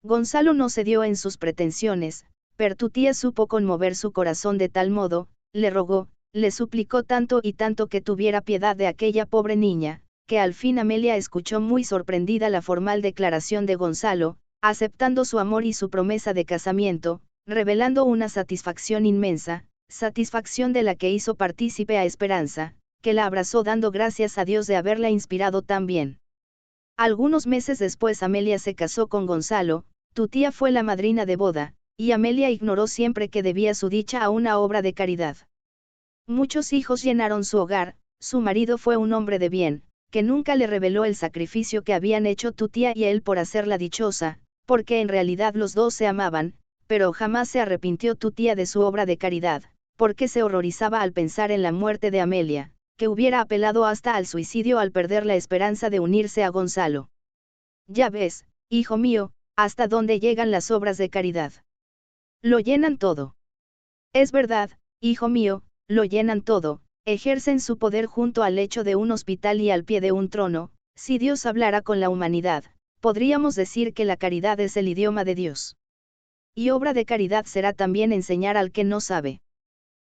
Gonzalo no cedió en sus pretensiones, pero tu tía supo conmover su corazón de tal modo, le rogó, le suplicó tanto y tanto que tuviera piedad de aquella pobre niña, que al fin Amelia escuchó muy sorprendida la formal declaración de Gonzalo, aceptando su amor y su promesa de casamiento, revelando una satisfacción inmensa, satisfacción de la que hizo partícipe a Esperanza, que la abrazó dando gracias a Dios de haberla inspirado tan bien. Algunos meses después Amelia se casó con Gonzalo. Tu tía fue la madrina de boda, y Amelia ignoró siempre que debía su dicha a una obra de caridad. Muchos hijos llenaron su hogar. Su marido fue un hombre de bien, que nunca le reveló el sacrificio que habían hecho tu tía y él por hacerla dichosa, porque en realidad los dos se amaban, pero jamás se arrepintió tu tía de su obra de caridad, porque se horrorizaba al pensar en la muerte de Amelia, que hubiera apelado hasta al suicidio al perder la esperanza de unirse a Gonzalo. Ya ves, hijo mío, hasta dónde llegan las obras de caridad. Lo llenan todo. Es verdad, hijo mío, lo llenan todo, ejercen su poder junto al lecho de un hospital y al pie de un trono. Si Dios hablara con la humanidad, podríamos decir que la caridad es el idioma de Dios. Y obra de caridad será también enseñar al que no sabe.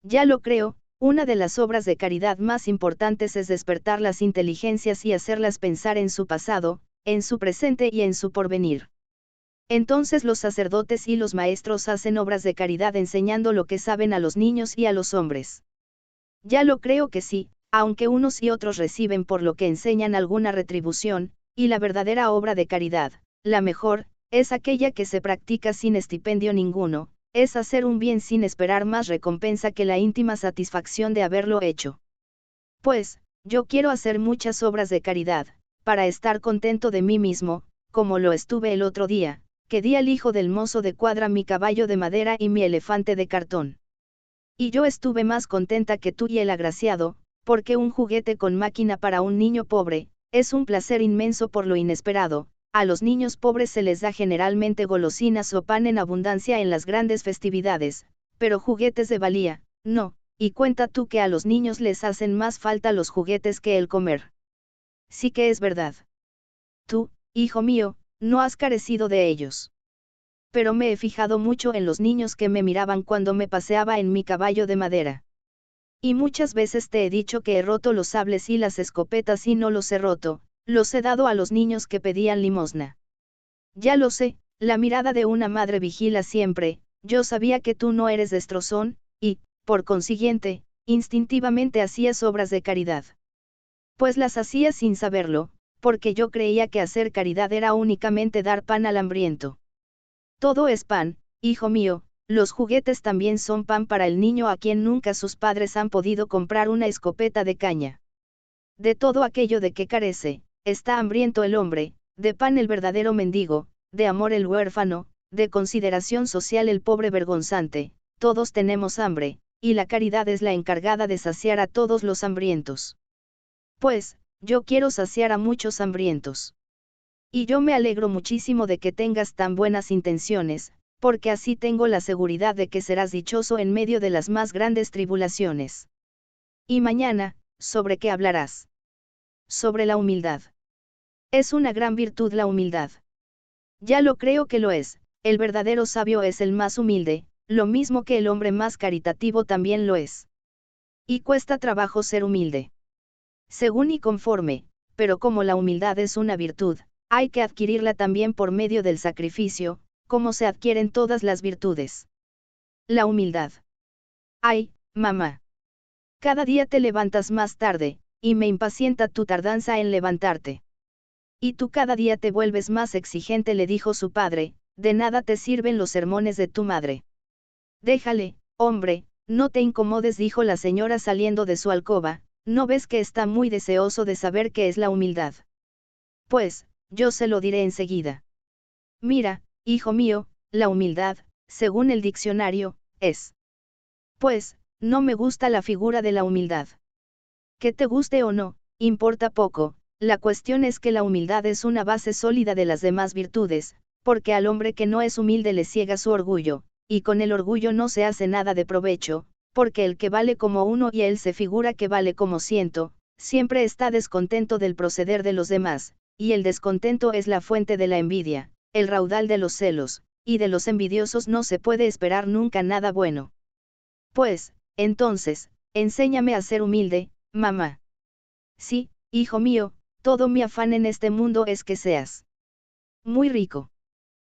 Ya lo creo, una de las obras de caridad más importantes es despertar las inteligencias y hacerlas pensar en su pasado, en su presente y en su porvenir. Entonces los sacerdotes y los maestros hacen obras de caridad enseñando lo que saben a los niños y a los hombres. Ya lo creo que sí, aunque unos y otros reciben por lo que enseñan alguna retribución, y la verdadera obra de caridad, la mejor, es aquella que se practica sin estipendio ninguno, es hacer un bien sin esperar más recompensa que la íntima satisfacción de haberlo hecho. Pues, yo quiero hacer muchas obras de caridad, para estar contento de mí mismo, como lo estuve el otro día, que di al hijo del mozo de cuadra mi caballo de madera y mi elefante de cartón. Y yo estuve más contenta que tú y el agraciado, porque un juguete con máquina para un niño pobre, es un placer inmenso por lo inesperado. A los niños pobres se les da generalmente golosinas o pan en abundancia en las grandes festividades, pero juguetes de valía, no, y cuenta tú que a los niños les hacen más falta los juguetes que el comer. Sí que es verdad. Tú, hijo mío, no has carecido de ellos. Pero me he fijado mucho en los niños que me miraban cuando me paseaba en mi caballo de madera. Y muchas veces te he dicho que he roto los sables y las escopetas y no los he roto, los he dado a los niños que pedían limosna. Ya lo sé, la mirada de una madre vigila siempre. Yo sabía que tú no eres destrozón, y, por consiguiente, instintivamente hacías obras de caridad. Pues las hacías sin saberlo, porque yo creía que hacer caridad era únicamente dar pan al hambriento. Todo es pan, hijo mío, los juguetes también son pan para el niño a quien nunca sus padres han podido comprar una escopeta de caña. De todo aquello de que carece, está hambriento el hombre, de pan el verdadero mendigo, de amor el huérfano, de consideración social el pobre vergonzante. Todos tenemos hambre, y la caridad es la encargada de saciar a todos los hambrientos. Pues, yo quiero saciar a muchos hambrientos. Y yo me alegro muchísimo de que tengas tan buenas intenciones, porque así tengo la seguridad de que serás dichoso en medio de las más grandes tribulaciones. Y mañana, ¿sobre qué hablarás? Sobre la humildad. Es una gran virtud la humildad. Ya lo creo que lo es, el verdadero sabio es el más humilde, lo mismo que el hombre más caritativo también lo es. Y cuesta trabajo ser humilde. Según y conforme, pero como la humildad es una virtud, hay que adquirirla también por medio del sacrificio, como se adquieren todas las virtudes. La humildad. Ay, mamá. Cada día te levantas más tarde, y me impacienta tu tardanza en levantarte. Y tú cada día te vuelves más exigente, le dijo su padre, de nada te sirven los sermones de tu madre. Déjale, hombre, no te incomodes, dijo la señora saliendo de su alcoba, ¿no ves que está muy deseoso de saber qué es la humildad? Pues, yo se lo diré enseguida. Mira, hijo mío, la humildad, según el diccionario, es. Pues, no me gusta la figura de la humildad. Que te guste o no, importa poco, la cuestión es que la humildad es una base sólida de las demás virtudes, porque al hombre que no es humilde le ciega su orgullo, y con el orgullo no se hace nada de provecho, porque el que vale como uno y él se figura que vale como ciento, siempre está descontento del proceder de los demás, y el descontento es la fuente de la envidia, el raudal de los celos, y de los envidiosos no se puede esperar nunca nada bueno. Pues, entonces, enséñame a ser humilde, mamá. Sí, hijo mío, todo mi afán en este mundo es que seas muy rico.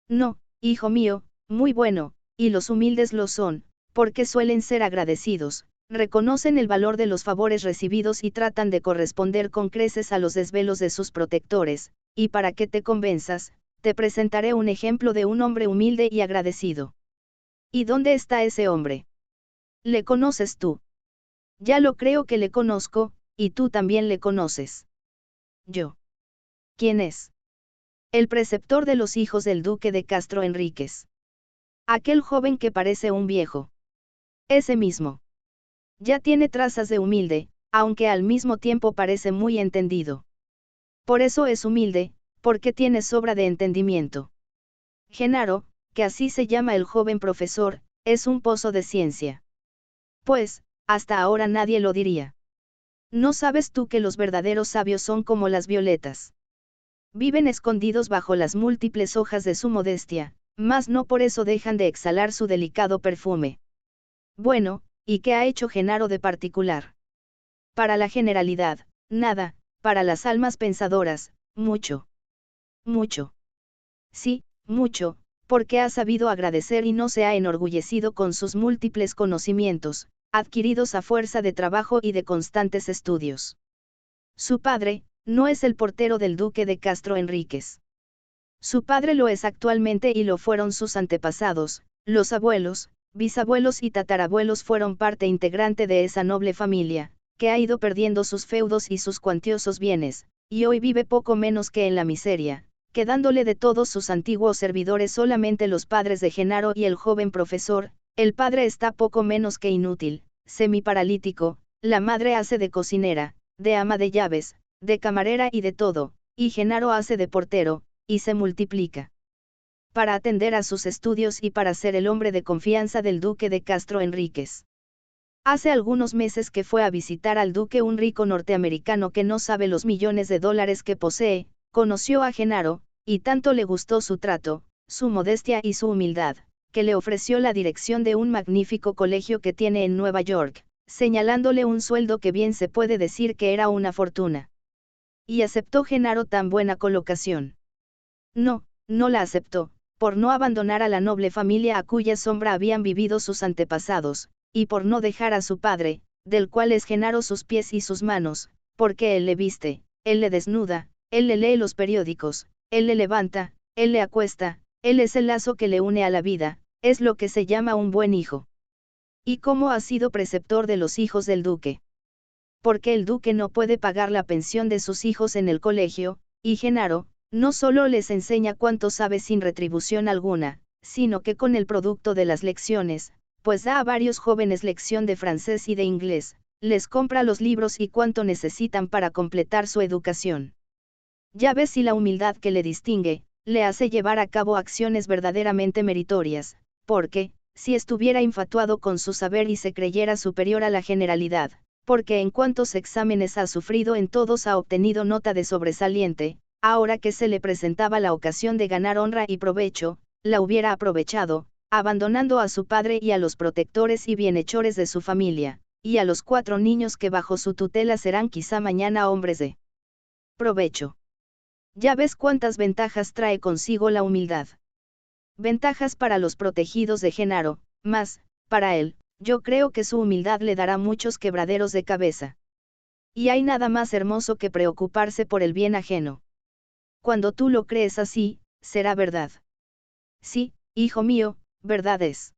No, hijo mío, muy bueno, y los humildes lo son, porque suelen ser agradecidos, reconocen el valor de los favores recibidos y tratan de corresponder con creces a los desvelos de sus protectores, y para que te convenzas, te presentaré un ejemplo de un hombre humilde y agradecido. ¿Y dónde está ese hombre? ¿Le conoces tú? Ya lo creo que le conozco, y tú también le conoces. Yo. ¿Quién es? El preceptor de los hijos del duque de Castro Enríquez. Aquel joven que parece un viejo. Ese mismo. Ya tiene trazas de humilde, aunque al mismo tiempo parece muy entendido. Por eso es humilde, porque tiene sobra de entendimiento. Genaro, que así se llama el joven profesor, es un pozo de ciencia. Pues, hasta ahora nadie lo diría. ¿No sabes tú que los verdaderos sabios son como las violetas? Viven escondidos bajo las múltiples hojas de su modestia, mas no por eso dejan de exhalar su delicado perfume. Bueno, ¿y qué ha hecho Genaro de particular? Para la generalidad, nada, para las almas pensadoras, mucho. Mucho. Sí, mucho, porque ha sabido agradecer y no se ha enorgullecido con sus múltiples conocimientos, adquiridos a fuerza de trabajo y de constantes estudios. Su padre, no es el portero del duque de Castro Enríquez. Su padre lo es actualmente y lo fueron sus antepasados, los abuelos, bisabuelos y tatarabuelos fueron parte integrante de esa noble familia, que ha ido perdiendo sus feudos y sus cuantiosos bienes, y hoy vive poco menos que en la miseria, quedándole de todos sus antiguos servidores solamente los padres de Genaro y el joven profesor. El padre está poco menos que inútil, semiparalítico, la madre hace de cocinera, de ama de llaves, de camarera y de todo, y Genaro hace de portero, y se multiplica. Para atender a sus estudios y para ser el hombre de confianza del duque de Castro Enríquez. Hace algunos meses que fue a visitar al duque un rico norteamericano que no sabe los millones de dólares que posee, conoció a Genaro, y tanto le gustó su trato, su modestia y su humildad, que le ofreció la dirección de un magnífico colegio que tiene en Nueva York, señalándole un sueldo que bien se puede decir que era una fortuna. Y aceptó Genaro tan buena colocación. No, no la aceptó, por no abandonar a la noble familia a cuya sombra habían vivido sus antepasados, y por no dejar a su padre, del cual es Genaro sus pies y sus manos, porque él le viste, él le desnuda, él le lee los periódicos, él le levanta, él le acuesta, él es el lazo que le une a la vida, es lo que se llama un buen hijo. ¿Y cómo ha sido preceptor de los hijos del duque? Porque el duque no puede pagar la pensión de sus hijos en el colegio, y Genaro, no solo les enseña cuanto sabe sin retribución alguna, sino que con el producto de las lecciones, pues da a varios jóvenes lección de francés y de inglés, les compra los libros y cuanto necesitan para completar su educación. Ya ves si la humildad que le distingue, le hace llevar a cabo acciones verdaderamente meritorias, porque, si estuviera infatuado con su saber y se creyera superior a la generalidad, porque en cuantos exámenes ha sufrido en todos ha obtenido nota de sobresaliente, ahora que se le presentaba la ocasión de ganar honra y provecho, la hubiera aprovechado, abandonando a su padre y a los protectores y bienhechores de su familia, y a los 4 niños que bajo su tutela serán quizá mañana hombres de provecho. Ya ves cuántas ventajas trae consigo la humildad. Ventajas para los protegidos de Genaro, mas, para él, yo creo que su humildad le dará muchos quebraderos de cabeza. Y hay nada más hermoso que preocuparse por el bien ajeno. Cuando tú lo crees así, será verdad. Sí, hijo mío, verdad es.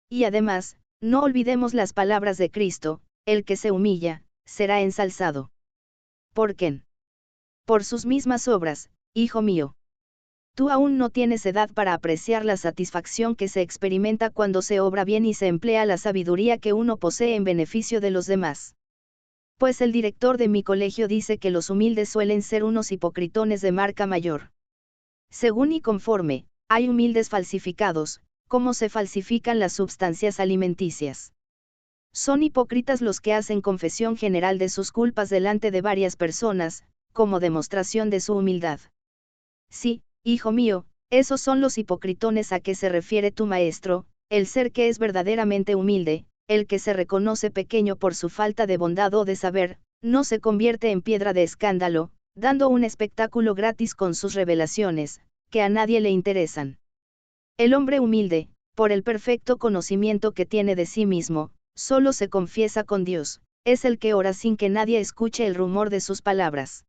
Y además, no olvidemos las palabras de Cristo, el que se humilla, será ensalzado. ¿Por quién? Por sus mismas obras, hijo mío. Tú aún no tienes edad para apreciar la satisfacción que se experimenta cuando se obra bien y se emplea la sabiduría que uno posee en beneficio de los demás. Pues el director de mi colegio dice que los humildes suelen ser unos hipocritones de marca mayor. Según y conforme, hay humildes falsificados, como se falsifican las sustancias alimenticias. Son hipócritas los que hacen confesión general de sus culpas delante de varias personas, como demostración de su humildad. Sí, hijo mío, esos son los hipocritones a que se refiere tu maestro, el ser que es verdaderamente humilde, el que se reconoce pequeño por su falta de bondad o de saber, no se convierte en piedra de escándalo, dando un espectáculo gratis con sus revelaciones, que a nadie le interesan. El hombre humilde, por el perfecto conocimiento que tiene de sí mismo, solo se confiesa con Dios, es el que ora sin que nadie escuche el rumor de sus palabras.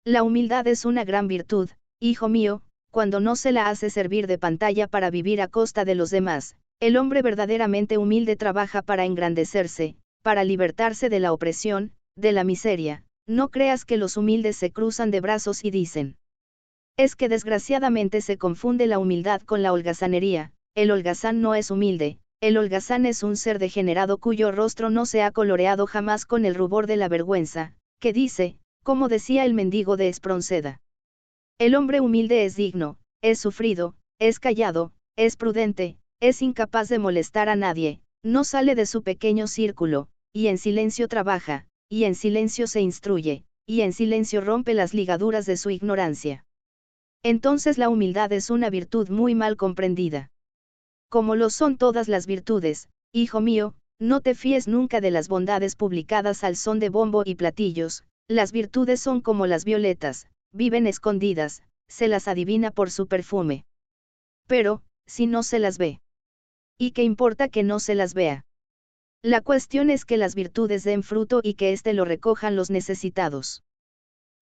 La humildad es una gran virtud, hijo mío, cuando no se la hace servir de pantalla para vivir a costa de los demás. El hombre verdaderamente humilde trabaja para engrandecerse, para libertarse de la opresión, de la miseria. No creas que los humildes se cruzan de brazos y dicen. Es que desgraciadamente se confunde la humildad con la holgazanería. El holgazán no es humilde, El holgazán es un ser degenerado cuyo rostro no se ha coloreado jamás con el rubor de la vergüenza, que dice, como decía el mendigo de Espronceda. El hombre humilde es digno, es sufrido, es callado, es prudente, es incapaz de molestar a nadie, no sale de su pequeño círculo, y en silencio trabaja, y en silencio se instruye, y en silencio rompe las ligaduras de su ignorancia. Entonces la humildad es una virtud muy mal comprendida. Como lo son todas las virtudes, hijo mío, no te fíes nunca de las bondades publicadas al son de bombo y platillos, las virtudes son como las violetas, viven escondidas, se las adivina por su perfume. Pero, si no se las ve. ¿Y qué importa que no se las vea? La cuestión es que las virtudes den fruto y que éste lo recojan los necesitados.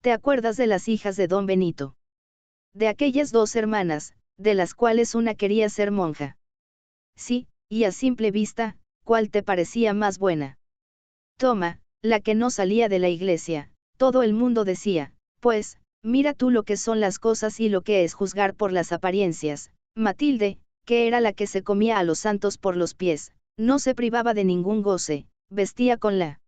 ¿Te acuerdas de las hijas de don Benito? De aquellas dos hermanas, de las cuales una quería ser monja. Sí, y a simple vista, ¿cuál te parecía más buena? Toma, la que no salía de la iglesia, todo el mundo decía, pues, mira tú lo que son las cosas y lo que es juzgar por las apariencias. Matilde, que era la que se comía a los santos por los pies, no se privaba de ningún goce, vestía con la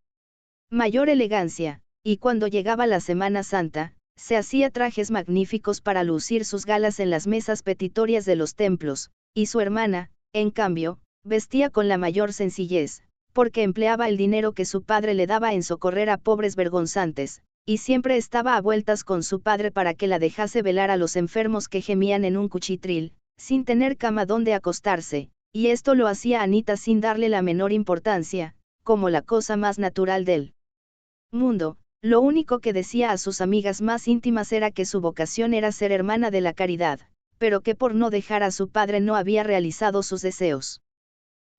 mayor elegancia, y cuando llegaba la Semana Santa, se hacía trajes magníficos para lucir sus galas en las mesas petitorias de los templos, y su hermana, en cambio, vestía con la mayor sencillez, porque empleaba el dinero que su padre le daba en socorrer a pobres vergonzantes, y siempre estaba a vueltas con su padre para que la dejase velar a los enfermos que gemían en un cuchitril, sin tener cama donde acostarse, y esto lo hacía Anita sin darle la menor importancia, como la cosa más natural del mundo. Lo único que decía a sus amigas más íntimas era que su vocación era ser hermana de la caridad, pero que por no dejar a su padre no había realizado sus deseos.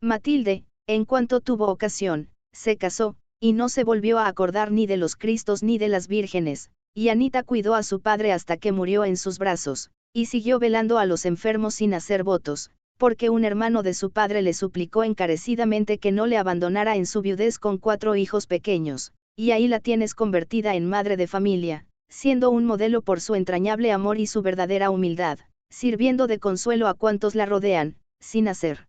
Matilde, en cuanto tuvo ocasión, se casó, y no se volvió a acordar ni de los Cristos ni de las vírgenes, y Anita cuidó a su padre hasta que murió en sus brazos, y siguió velando a los enfermos sin hacer votos, porque un hermano de su padre le suplicó encarecidamente que no le abandonara en su viudez con 4 hijos pequeños, y ahí la tienes convertida en madre de familia, siendo un modelo por su entrañable amor y su verdadera humildad, sirviendo de consuelo a cuantos la rodean, sin hacer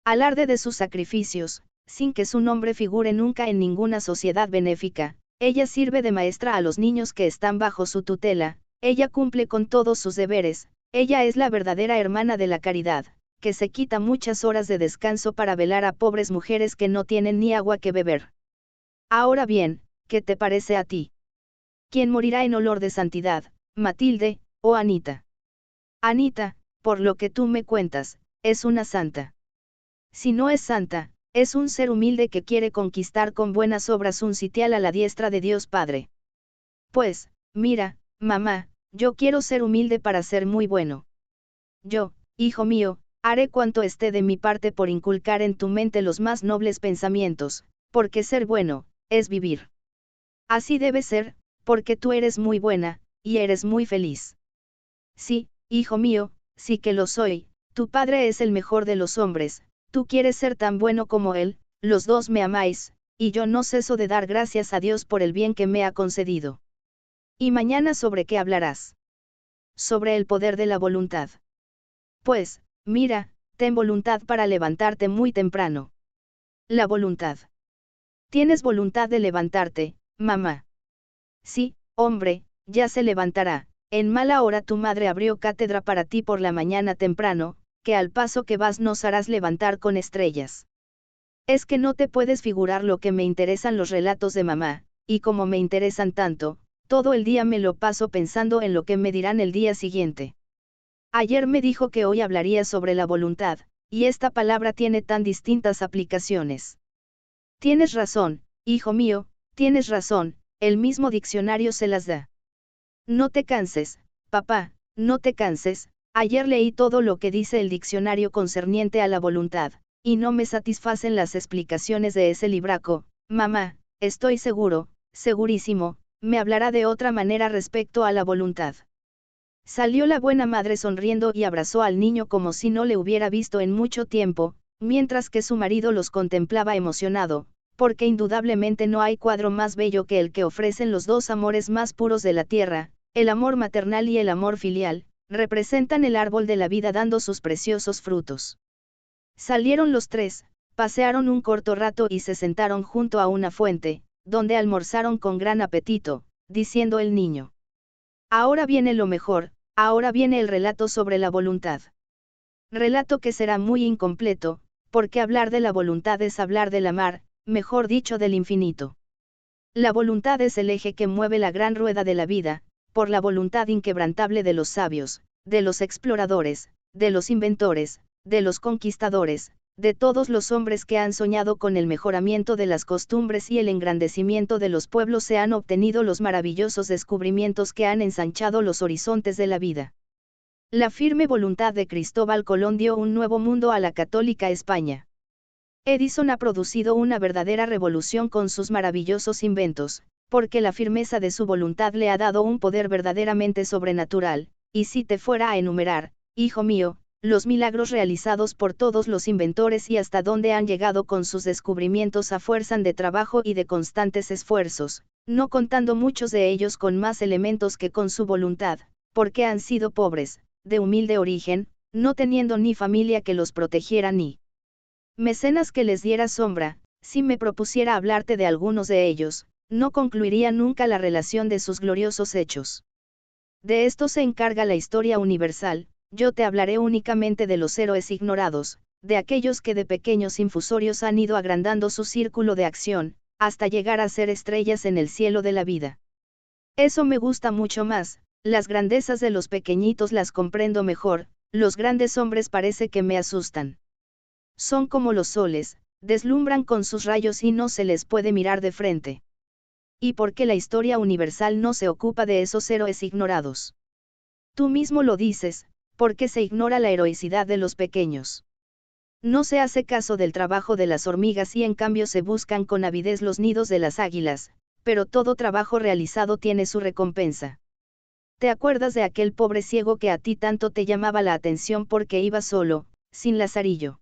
alarde de sus sacrificios, sin que su nombre figure nunca en ninguna sociedad benéfica. Ella sirve de maestra a los niños que están bajo su tutela, ella cumple con todos sus deberes, ella es la verdadera hermana de la caridad, que se quita muchas horas de descanso para velar a pobres mujeres que no tienen ni agua que beber. Ahora bien, ¿qué te parece a ti? ¿Quién morirá en olor de santidad, Matilde, o Anita? Anita, por lo que tú me cuentas, es una santa. Si no es santa, es un ser humilde que quiere conquistar con buenas obras un sitial a la diestra de Dios Padre. Pues, mira, mamá, yo quiero ser humilde para ser muy bueno. Yo, hijo mío, haré cuanto esté de mi parte por inculcar en tu mente los más nobles pensamientos, porque ser bueno, es vivir. Así debe ser, porque tú eres muy buena, y eres muy feliz. Sí, hijo mío, sí que lo soy, tu padre es el mejor de los hombres, tú quieres ser tan bueno como él, los dos me amáis, y yo no ceso de dar gracias a Dios por el bien que me ha concedido. ¿Y mañana sobre qué hablarás? Sobre el poder de la voluntad. Pues, mira, ten voluntad para levantarte muy temprano. La voluntad. ¿Tienes voluntad de levantarte, mamá? Sí, hombre, ya se levantará. En mala hora tu madre abrió cátedra para ti por la mañana temprano, que al paso que vas nos harás levantar con estrellas. Es que no te puedes figurar lo que me interesan los relatos de mamá, y como me interesan tanto, todo el día me lo paso pensando en lo que me dirán el día siguiente. Ayer me dijo que hoy hablaría sobre la voluntad, y esta palabra tiene tan distintas aplicaciones. Tienes razón, hijo mío, tienes razón, el mismo diccionario se las da. No te canses, papá, no te canses, ayer leí todo lo que dice el diccionario concerniente a la voluntad, y no me satisfacen las explicaciones de ese libraco. Mamá, estoy seguro, segurísimo, me hablará de otra manera respecto a la voluntad. Salió la buena madre sonriendo y abrazó al niño como si no le hubiera visto en mucho tiempo, mientras que su marido los contemplaba emocionado, porque indudablemente no hay cuadro más bello que el que ofrecen los dos amores más puros de la tierra, el amor maternal y el amor filial, representan el árbol de la vida dando sus preciosos frutos. Salieron los tres, pasearon un corto rato y se sentaron junto a una fuente, donde almorzaron con gran apetito, diciendo el niño. Ahora viene lo mejor, ahora viene el relato sobre la voluntad. Relato que será muy incompleto, porque hablar de la voluntad es hablar del amar, mejor dicho del infinito. La voluntad es el eje que mueve la gran rueda de la vida, por la voluntad inquebrantable de los sabios, de los exploradores, de los inventores, de los conquistadores, de todos los hombres que han soñado con el mejoramiento de las costumbres y el engrandecimiento de los pueblos se han obtenido los maravillosos descubrimientos que han ensanchado los horizontes de la vida. La firme voluntad de Cristóbal Colón dio un nuevo mundo a la católica España. Edison ha producido una verdadera revolución con sus maravillosos inventos, porque la firmeza de su voluntad le ha dado un poder verdaderamente sobrenatural, y si te fuera a enumerar, hijo mío, los milagros realizados por todos los inventores y hasta dónde han llegado con sus descubrimientos a fuerza de trabajo y de constantes esfuerzos, no contando muchos de ellos con más elementos que con su voluntad, porque han sido pobres, de humilde origen, no teniendo ni familia que los protegiera ni mecenas que les diera sombra. Si me propusiera hablarte de algunos de ellos, no concluiría nunca la relación de sus gloriosos hechos. De esto se encarga la historia universal. Yo te hablaré únicamente de los héroes ignorados, de aquellos que de pequeños infusorios han ido agrandando su círculo de acción, hasta llegar a ser estrellas en el cielo de la vida. Eso me gusta mucho más, las grandezas de los pequeñitos las comprendo mejor, los grandes hombres parece que me asustan. Son como los soles, deslumbran con sus rayos y no se les puede mirar de frente. ¿Y por qué la historia universal no se ocupa de esos héroes ignorados? Tú mismo lo dices, porque se ignora la heroicidad de los pequeños. No se hace caso del trabajo de las hormigas y en cambio se buscan con avidez los nidos de las águilas, pero todo trabajo realizado tiene su recompensa. ¿Te acuerdas de aquel pobre ciego que a ti tanto te llamaba la atención porque iba solo, sin lazarillo?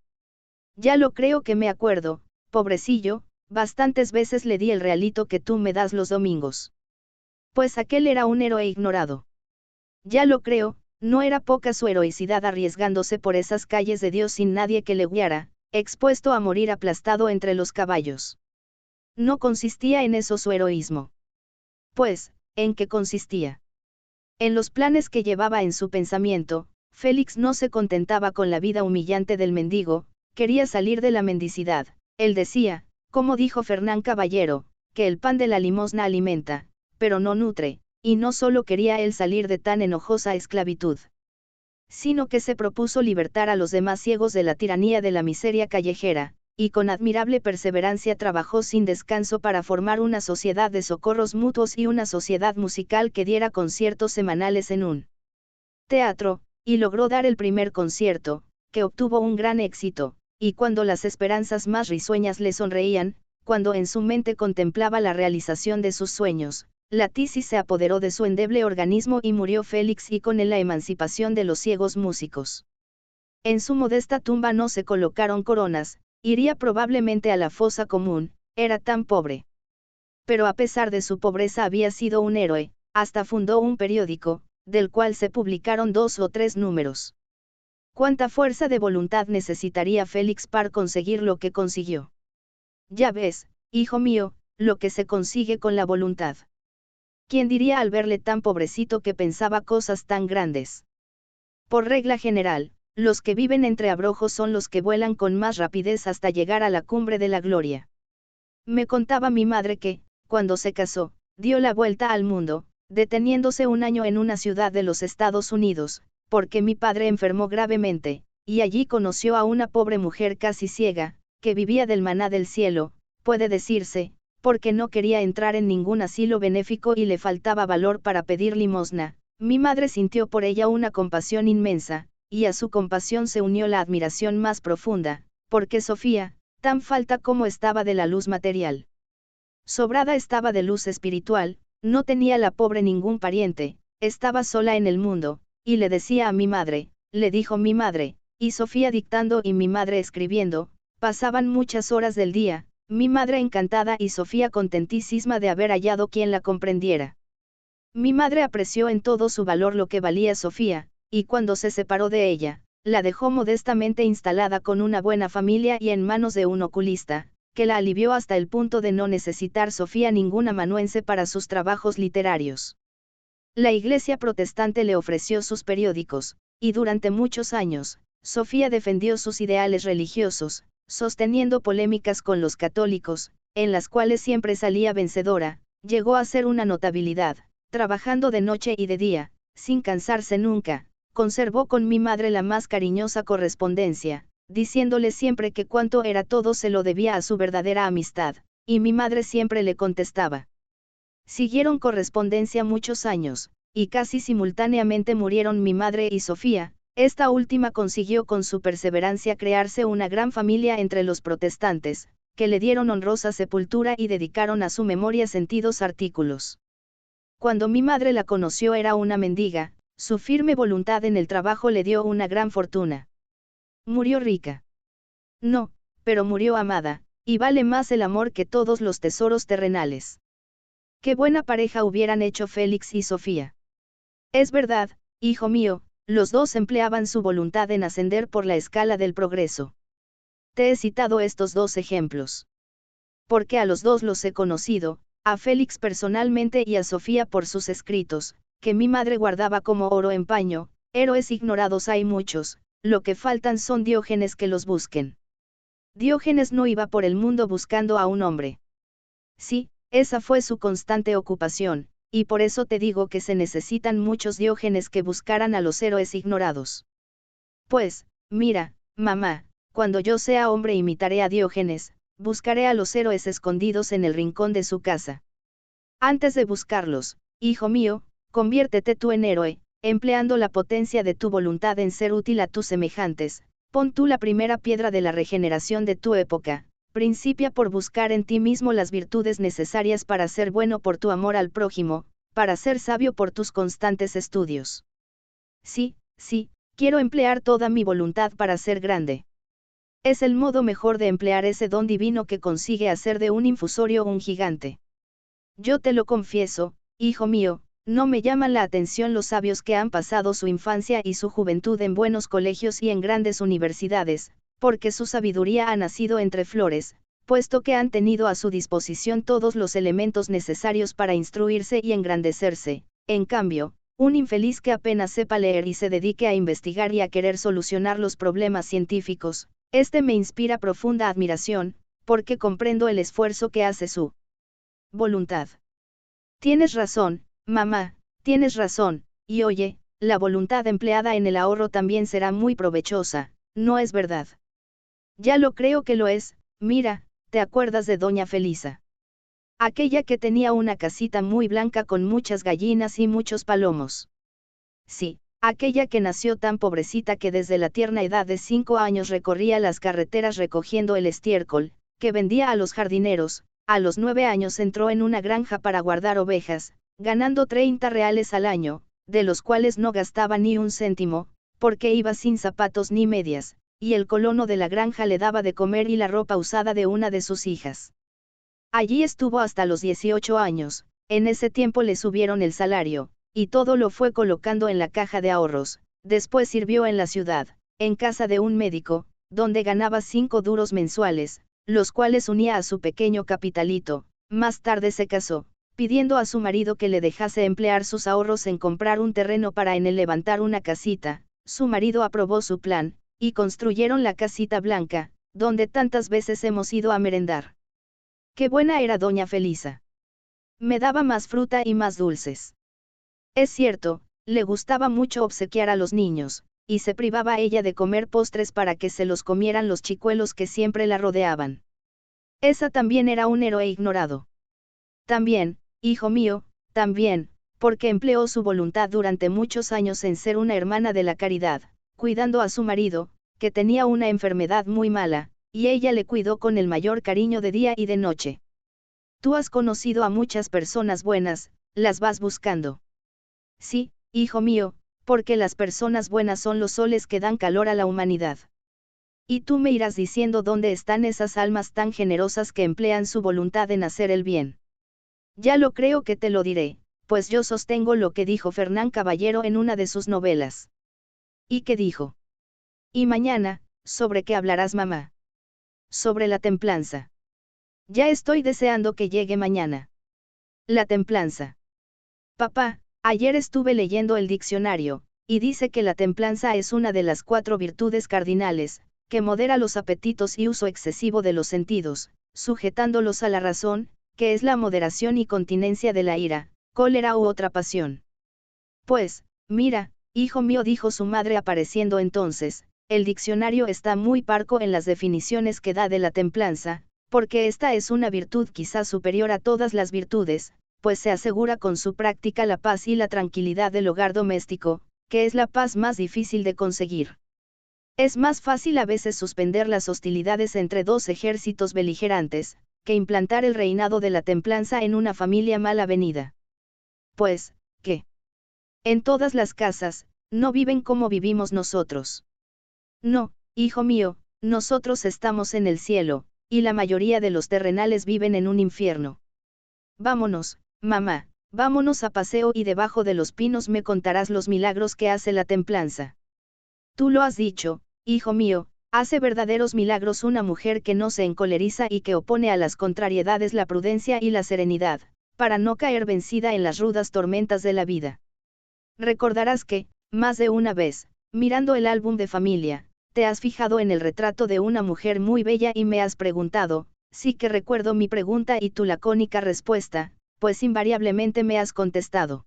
Ya lo creo que me acuerdo, pobrecillo, bastantes veces le di el realito que tú me das los domingos. Pues aquel era un héroe ignorado. Ya lo creo. No era poca su heroicidad arriesgándose por esas calles de Dios sin nadie que le guiara, expuesto a morir aplastado entre los caballos. No consistía en eso su heroísmo. Pues, ¿en qué consistía? En los planes que llevaba en su pensamiento. Félix no se contentaba con la vida humillante del mendigo, quería salir de la mendicidad. Él decía, como dijo Fernán Caballero, que el pan de la limosna alimenta, pero no nutre. Y no solo quería él salir de tan enojosa esclavitud, sino que se propuso libertar a los demás ciegos de la tiranía de la miseria callejera, y con admirable perseverancia trabajó sin descanso para formar una sociedad de socorros mutuos y una sociedad musical que diera conciertos semanales en un teatro, y logró dar el primer concierto, que obtuvo un gran éxito, y cuando las esperanzas más risueñas le sonreían, cuando en su mente contemplaba la realización de sus sueños, la tisis se apoderó de su endeble organismo y murió Félix y con él la emancipación de los ciegos músicos. En su modesta tumba no se colocaron coronas, iría probablemente a la fosa común, era tan pobre. Pero a pesar de su pobreza había sido un héroe, hasta fundó un periódico, del cual se publicaron 2 o 3 números. ¿Cuánta fuerza de voluntad necesitaría Félix para conseguir lo que consiguió? Ya ves, hijo mío, lo que se consigue con la voluntad. ¿Quién diría al verle tan pobrecito que pensaba cosas tan grandes? Por regla general, los que viven entre abrojos son los que vuelan con más rapidez hasta llegar a la cumbre de la gloria. Me contaba mi madre que, cuando se casó, dio la vuelta al mundo, deteniéndose un año en una ciudad de los Estados Unidos, porque mi padre enfermó gravemente, y allí conoció a una pobre mujer casi ciega, que vivía del maná del cielo, puede decirse, porque no quería entrar en ningún asilo benéfico y le faltaba valor para pedir limosna. Mi madre sintió por ella una compasión inmensa, y a su compasión se unió la admiración más profunda, porque Sofía, tan falta como estaba de la luz material, sobrada estaba de luz espiritual, no tenía la pobre ningún pariente, estaba sola en el mundo, y le decía a mi madre, le dijo mi madre, y Sofía dictando y mi madre escribiendo, pasaban muchas horas del día, mi madre encantada y Sofía contentísima de haber hallado quien la comprendiera. Mi madre apreció en todo su valor lo que valía Sofía, y cuando se separó de ella, la dejó modestamente instalada con una buena familia y en manos de un oculista, que la alivió hasta el punto de no necesitar Sofía ningún amanuense para sus trabajos literarios. La Iglesia protestante le ofreció sus periódicos, y durante muchos años, Sofía defendió sus ideales religiosos, sosteniendo polémicas con los católicos, en las cuales siempre salía vencedora. Llegó a ser una notabilidad, trabajando de noche y de día, sin cansarse nunca. Conservó con mi madre la más cariñosa correspondencia, diciéndole siempre que cuanto era todo se lo debía a su verdadera amistad, y mi madre siempre le contestaba. Siguieron correspondencia muchos años, y casi simultáneamente murieron mi madre y Sofía. Esta última consiguió con su perseverancia crearse una gran familia entre los protestantes, que le dieron honrosa sepultura y dedicaron a su memoria sentidos artículos. Cuando mi madre la conoció era una mendiga, su firme voluntad en el trabajo le dio una gran fortuna. ¿Murió rica? No, pero murió amada, y vale más el amor que todos los tesoros terrenales. Qué buena pareja hubieran hecho Félix y Sofía. Es verdad, hijo mío, los dos empleaban su voluntad en ascender por la escala del progreso. Te he citado estos dos ejemplos. Porque a los dos los he conocido, a Félix personalmente y a Sofía por sus escritos, que mi madre guardaba como oro en paño. Héroes ignorados hay muchos, lo que faltan son Diógenes que los busquen. Diógenes no iba por el mundo buscando a un hombre. Sí, esa fue su constante ocupación, y por eso te digo que se necesitan muchos Diógenes que buscaran a los héroes ignorados. Pues, mira, mamá, cuando yo sea hombre imitaré a Diógenes, buscaré a los héroes escondidos en el rincón de su casa. Antes de buscarlos, hijo mío, conviértete tú en héroe, empleando la potencia de tu voluntad en ser útil a tus semejantes. Pon tú la primera piedra de la regeneración de tu época. Principia por buscar en ti mismo las virtudes necesarias para ser bueno por tu amor al prójimo, para ser sabio por tus constantes estudios. Sí, sí, quiero emplear toda mi voluntad para ser grande. Es el modo mejor de emplear ese don divino que consigue hacer de un infusorio un gigante. Yo te lo confieso, hijo mío, no me llaman la atención los sabios que han pasado su infancia y su juventud en buenos colegios y en grandes universidades, porque su sabiduría ha nacido entre flores, puesto que han tenido a su disposición todos los elementos necesarios para instruirse y engrandecerse. En cambio, un infeliz que apenas sepa leer y se dedique a investigar y a querer solucionar los problemas científicos, este me inspira profunda admiración, porque comprendo el esfuerzo que hace su voluntad. Tienes razón, mamá, tienes razón, y oye, la voluntad empleada en el ahorro también será muy provechosa, ¿no es verdad? Ya lo creo que lo es. Mira, ¿te acuerdas de doña Felisa? Aquella que tenía una casita muy blanca con muchas gallinas y muchos palomos. Sí, aquella que nació tan pobrecita que desde la tierna edad de 5 años recorría las carreteras recogiendo el estiércol, que vendía a los jardineros. A los 9 años entró en una granja para guardar ovejas, ganando 30 reales al año, de los cuales no gastaba ni un céntimo, porque iba sin zapatos ni medias, y el colono de la granja le daba de comer y la ropa usada de una de sus hijas. Allí estuvo hasta los 18 años, en ese tiempo le subieron el salario, y todo lo fue colocando en la caja de ahorros. Después sirvió en la ciudad, en casa de un médico, donde ganaba 5 duros mensuales, los cuales unía a su pequeño capitalito. Más tarde se casó, pidiendo a su marido que le dejase emplear sus ahorros en comprar un terreno para en él levantar una casita. Su marido aprobó su plan, y construyeron la casita blanca, donde tantas veces hemos ido a merendar. Qué buena era doña Felisa. Me daba más fruta y más dulces. Es cierto, le gustaba mucho obsequiar a los niños, y se privaba ella de comer postres para que se los comieran los chicuelos que siempre la rodeaban. Esa también era un héroe ignorado. También, hijo mío, también, porque empleó su voluntad durante muchos años en ser una hermana de la caridad, cuidando a su marido, que tenía una enfermedad muy mala, y ella le cuidó con el mayor cariño de día y de noche. Tú has conocido a muchas personas buenas, las vas buscando. Sí, hijo mío, porque las personas buenas son los soles que dan calor a la humanidad. Y tú me irás diciendo dónde están esas almas tan generosas que emplean su voluntad en hacer el bien. Ya lo creo que te lo diré, pues yo sostengo lo que dijo Fernán Caballero en una de sus novelas. ¿Y qué dijo? ¿Y mañana, sobre qué hablarás, mamá? Sobre la templanza. Ya estoy deseando que llegue mañana. La templanza. Papá, ayer estuve leyendo el diccionario, y dice que la templanza es una de las 4 virtudes cardinales, que modera los apetitos y uso excesivo de los sentidos, sujetándolos a la razón, que es la moderación y continencia de la ira, cólera u otra pasión. Pues, mira, hijo mío, dijo su madre apareciendo entonces, el diccionario está muy parco en las definiciones que da de la templanza, porque esta es una virtud quizás superior a todas las virtudes, pues se asegura con su práctica la paz y la tranquilidad del hogar doméstico, que es la paz más difícil de conseguir. Es más fácil a veces suspender las hostilidades entre dos ejércitos beligerantes, que implantar el reinado de la templanza en una familia mal avenida. Pues, ¿qué? En todas las casas, no viven como vivimos nosotros. No, hijo mío, nosotros estamos en el cielo, y la mayoría de los terrenales viven en un infierno. Vámonos, mamá, vámonos a paseo y debajo de los pinos me contarás los milagros que hace la templanza. Tú lo has dicho, hijo mío, hace verdaderos milagros una mujer que no se encoleriza y que opone a las contrariedades la prudencia y la serenidad, para no caer vencida en las rudas tormentas de la vida. Recordarás que, más de una vez, mirando el álbum de familia, te has fijado en el retrato de una mujer muy bella y me has preguntado, sí que recuerdo mi pregunta y tu lacónica respuesta, pues invariablemente me has contestado.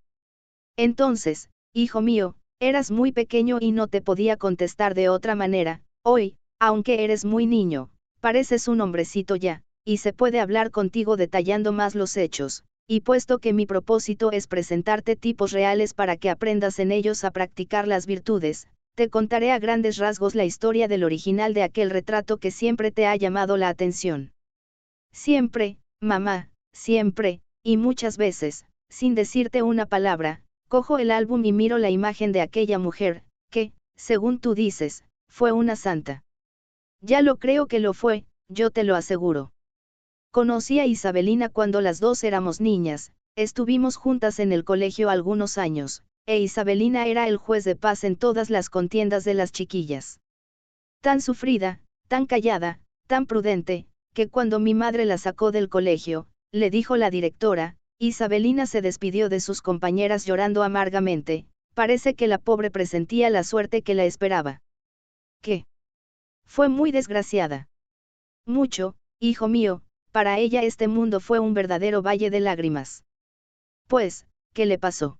Entonces, hijo mío, eras muy pequeño y no te podía contestar de otra manera, hoy, aunque eres muy niño, pareces un hombrecito ya, y se puede hablar contigo detallando más los hechos, y puesto que mi propósito es presentarte tipos reales para que aprendas en ellos a practicar las virtudes, te contaré a grandes rasgos la historia del original de aquel retrato que siempre te ha llamado la atención. Siempre, mamá, siempre, y muchas veces, sin decirte una palabra, cojo el álbum y miro la imagen de aquella mujer, que, según tú dices, fue una santa. Ya lo creo que lo fue, yo te lo aseguro. Conocí a Isabelina cuando las dos éramos niñas, estuvimos juntas en el colegio algunos años, e Isabelina era el juez de paz en todas las contiendas de las chiquillas. Tan sufrida, tan callada, tan prudente, que cuando mi madre la sacó del colegio, le dijo la directora, Isabelina se despidió de sus compañeras llorando amargamente, parece que la pobre presentía la suerte que la esperaba. ¿Qué? Fue muy desgraciada. Mucho, hijo mío, para ella este mundo fue un verdadero valle de lágrimas. Pues, ¿qué le pasó?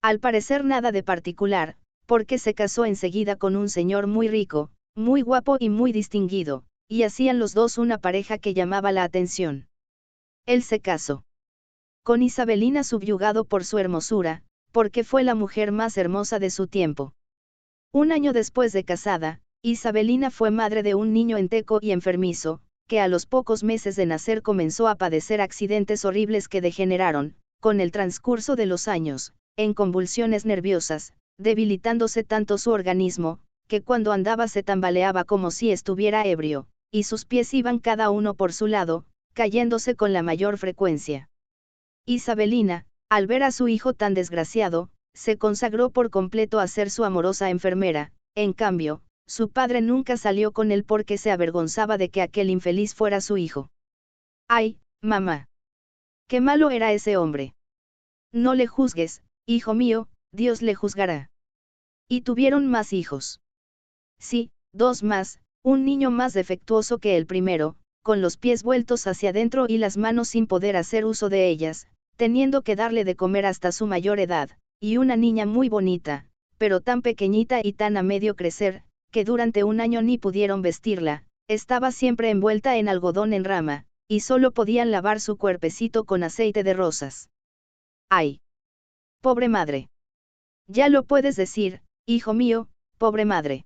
Al parecer nada de particular, porque se casó enseguida con un señor muy rico, muy guapo y muy distinguido, y hacían los dos una pareja que llamaba la atención. Él se casó con Isabelina subyugado por su hermosura, porque fue la mujer más hermosa de su tiempo. Un año después de casada, Isabelina fue madre de un niño enteco y enfermizo, que a los pocos meses de nacer comenzó a padecer accidentes horribles que degeneraron, con el transcurso de los años, en convulsiones nerviosas, debilitándose tanto su organismo, que cuando andaba se tambaleaba como si estuviera ebrio, y sus pies iban cada uno por su lado, cayéndose con la mayor frecuencia. Isabelina, al ver a su hijo tan desgraciado, se consagró por completo a ser su amorosa enfermera, en cambio, su padre nunca salió con él porque se avergonzaba de que aquel infeliz fuera su hijo. ¡Ay, mamá! ¡Qué malo era ese hombre! No le juzgues, hijo mío, Dios le juzgará. Y tuvieron más hijos. Sí, 2 más, un niño más defectuoso que el primero, con los pies vueltos hacia adentro y las manos sin poder hacer uso de ellas, teniendo que darle de comer hasta su mayor edad, y una niña muy bonita, pero tan pequeñita y tan a medio crecer, que durante un año ni pudieron vestirla, estaba siempre envuelta en algodón en rama, y solo podían lavar su cuerpecito con aceite de rosas. ¡Ay! Pobre madre. Ya lo puedes decir, hijo mío, pobre madre.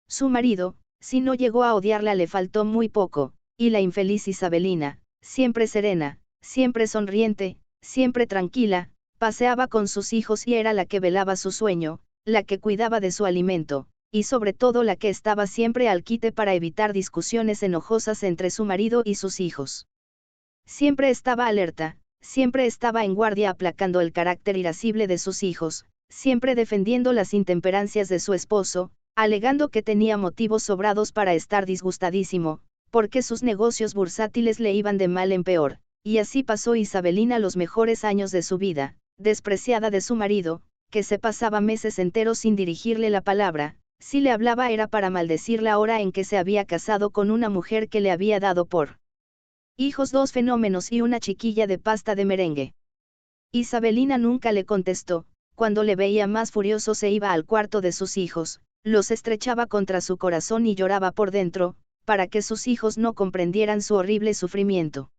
Su marido, si no llegó a odiarla le faltó muy poco, y la infeliz Isabelina, siempre serena, siempre sonriente, siempre tranquila, paseaba con sus hijos y era la que velaba su sueño, la que cuidaba de su alimento, y sobre todo la que estaba siempre al quite para evitar discusiones enojosas entre su marido y sus hijos. Siempre estaba alerta, siempre estaba en guardia aplacando el carácter irascible de sus hijos, siempre defendiendo las intemperancias de su esposo, alegando que tenía motivos sobrados para estar disgustadísimo, porque sus negocios bursátiles le iban de mal en peor, y así pasó Isabelina los mejores años de su vida, despreciada de su marido, que se pasaba meses enteros sin dirigirle la palabra, si le hablaba era para maldecir la hora en que se había casado con una mujer que le había dado por hijos 2 fenómenos y una chiquilla de pasta de merengue. Isabelina nunca le contestó, cuando le veía más furioso se iba al cuarto de sus hijos, los estrechaba contra su corazón y lloraba por dentro, para que sus hijos no comprendieran su horrible sufrimiento.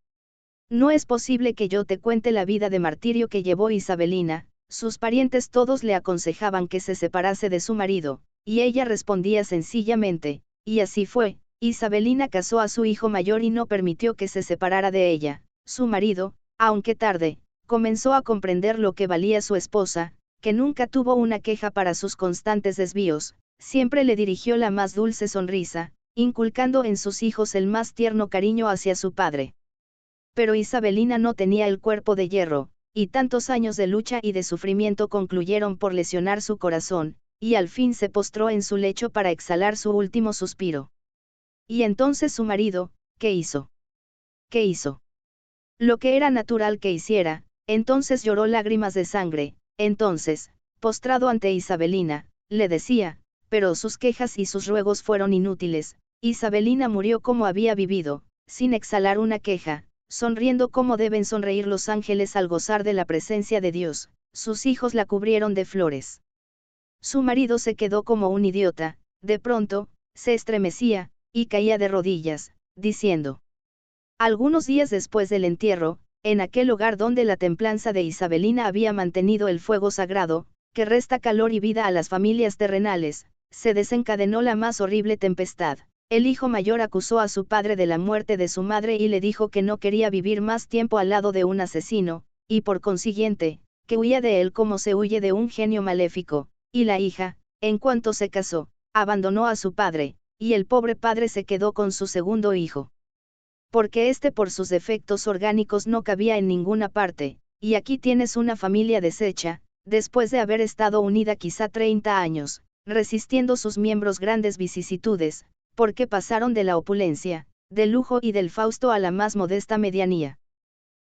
No es posible que yo te cuente la vida de martirio que llevó Isabelina, sus parientes todos le aconsejaban que se separase de su marido, y ella respondía sencillamente, y así fue. Isabelina casó a su hijo mayor y no permitió que se separara de ella. Su marido, aunque tarde, comenzó a comprender lo que valía su esposa, que nunca tuvo una queja para sus constantes desvíos, siempre le dirigió la más dulce sonrisa, inculcando en sus hijos el más tierno cariño hacia su padre. Pero Isabelina no tenía el cuerpo de hierro, y tantos años de lucha y de sufrimiento concluyeron por lesionar su corazón, y al fin se postró en su lecho para exhalar su último suspiro. Y entonces su marido, ¿qué hizo? ¿Qué hizo? Lo que era natural que hiciera, entonces lloró lágrimas de sangre, entonces, postrado ante Isabelina, le decía, pero sus quejas y sus ruegos fueron inútiles. Isabelina murió como había vivido, sin exhalar una queja, sonriendo como deben sonreír los ángeles al gozar de la presencia de Dios. Sus hijos la cubrieron de flores. Su marido se quedó como un idiota, de pronto, se estremecía, y caía de rodillas, diciendo. Algunos días después del entierro, en aquel hogar donde la templanza de Isabelina había mantenido el fuego sagrado, que resta calor y vida a las familias terrenales, se desencadenó la más horrible tempestad. El hijo mayor acusó a su padre de la muerte de su madre y le dijo que no quería vivir más tiempo al lado de un asesino, y por consiguiente, que huía de él como se huye de un genio maléfico, y la hija, en cuanto se casó, abandonó a su padre, y el pobre padre se quedó con su segundo hijo. Porque éste por sus defectos orgánicos no cabía en ninguna parte, y aquí tienes una familia deshecha, después de haber estado unida quizá 30 años, resistiendo sus miembros grandes vicisitudes, porque pasaron de la opulencia, del lujo y del fausto a la más modesta medianía.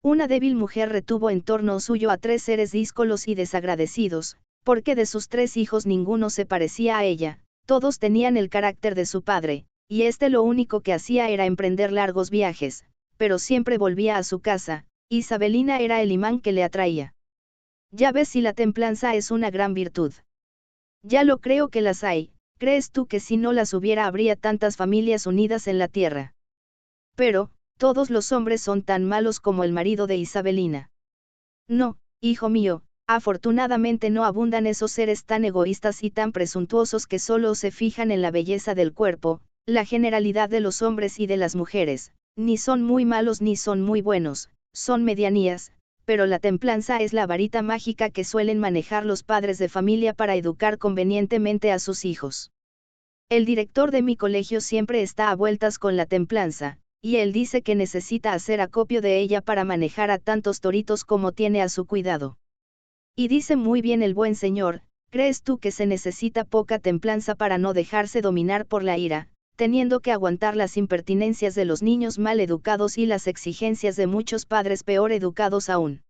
Una débil mujer retuvo en torno suyo a 3 seres díscolos y desagradecidos, porque de sus 3 hijos ninguno se parecía a ella, todos tenían el carácter de su padre, y este lo único que hacía era emprender largos viajes, pero siempre volvía a su casa. Isabelina era el imán que le atraía. Ya ves si la templanza es una gran virtud. Ya lo creo que las hay. ¿Crees tú que si no las hubiera habría tantas familias unidas en la tierra? Pero, todos los hombres son tan malos como el marido de Isabelina. No, hijo mío, afortunadamente no abundan esos seres tan egoístas y tan presuntuosos que solo se fijan en la belleza del cuerpo. La generalidad de los hombres y de las mujeres, ni son muy malos ni son muy buenos, son medianías, pero la templanza es la varita mágica que suelen manejar los padres de familia para educar convenientemente a sus hijos. El director de mi colegio siempre está a vueltas con la templanza, y él dice que necesita hacer acopio de ella para manejar a tantos toritos como tiene a su cuidado. Y dice muy bien el buen señor, ¿crees tú que se necesita poca templanza para no dejarse dominar por la ira, teniendo que aguantar las impertinencias de los niños mal educados y las exigencias de muchos padres peor educados aún?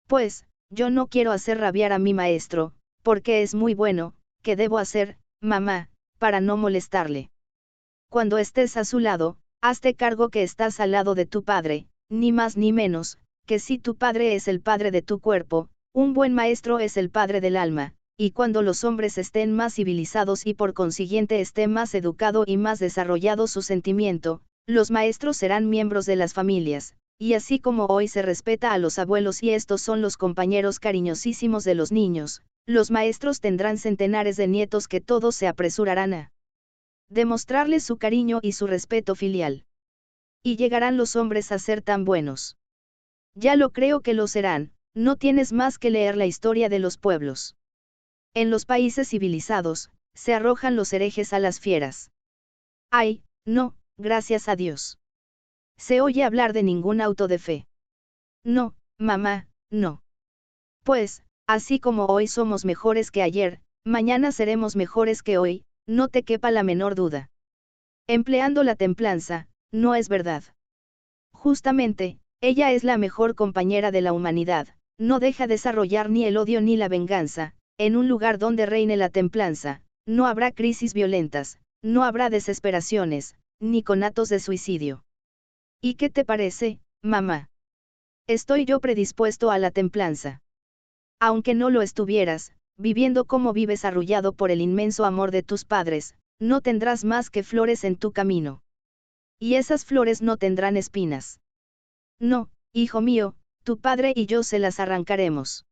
Pues, yo no quiero hacer rabiar a mi maestro, porque es muy bueno. ¿Qué debo hacer, mamá, para no molestarle? Cuando estés a su lado, hazte cargo que estás al lado de tu padre, ni más ni menos, que si tu padre es el padre de tu cuerpo, un buen maestro es el padre del alma. Y cuando los hombres estén más civilizados y por consiguiente esté más educado y más desarrollado su sentimiento, los maestros serán miembros de las familias, y así como hoy se respeta a los abuelos y estos son los compañeros cariñosísimos de los niños, los maestros tendrán centenares de nietos que todos se apresurarán a demostrarles su cariño y su respeto filial. Y llegarán los hombres a ser tan buenos. Ya lo creo que lo serán, no tienes más que leer la historia de los pueblos. En los países civilizados, se arrojan los herejes a las fieras. Ay, no, gracias a Dios. ¿Se oye hablar de ningún auto de fe? No, mamá, no. Pues, así como hoy somos mejores que ayer, mañana seremos mejores que hoy, no te quepa la menor duda. Empleando la templanza, no es verdad. Justamente, ella es la mejor compañera de la humanidad, no deja desarrollar ni el odio ni la venganza, en un lugar donde reine la templanza, no habrá crisis violentas, no habrá desesperaciones, ni conatos de suicidio. ¿Y qué te parece, mamá? Estoy yo predispuesto a la templanza. Aunque no lo estuvieras, viviendo como vives arrullado por el inmenso amor de tus padres, no tendrás más que flores en tu camino. Y esas flores no tendrán espinas. No, hijo mío, tu padre y yo se las arrancaremos.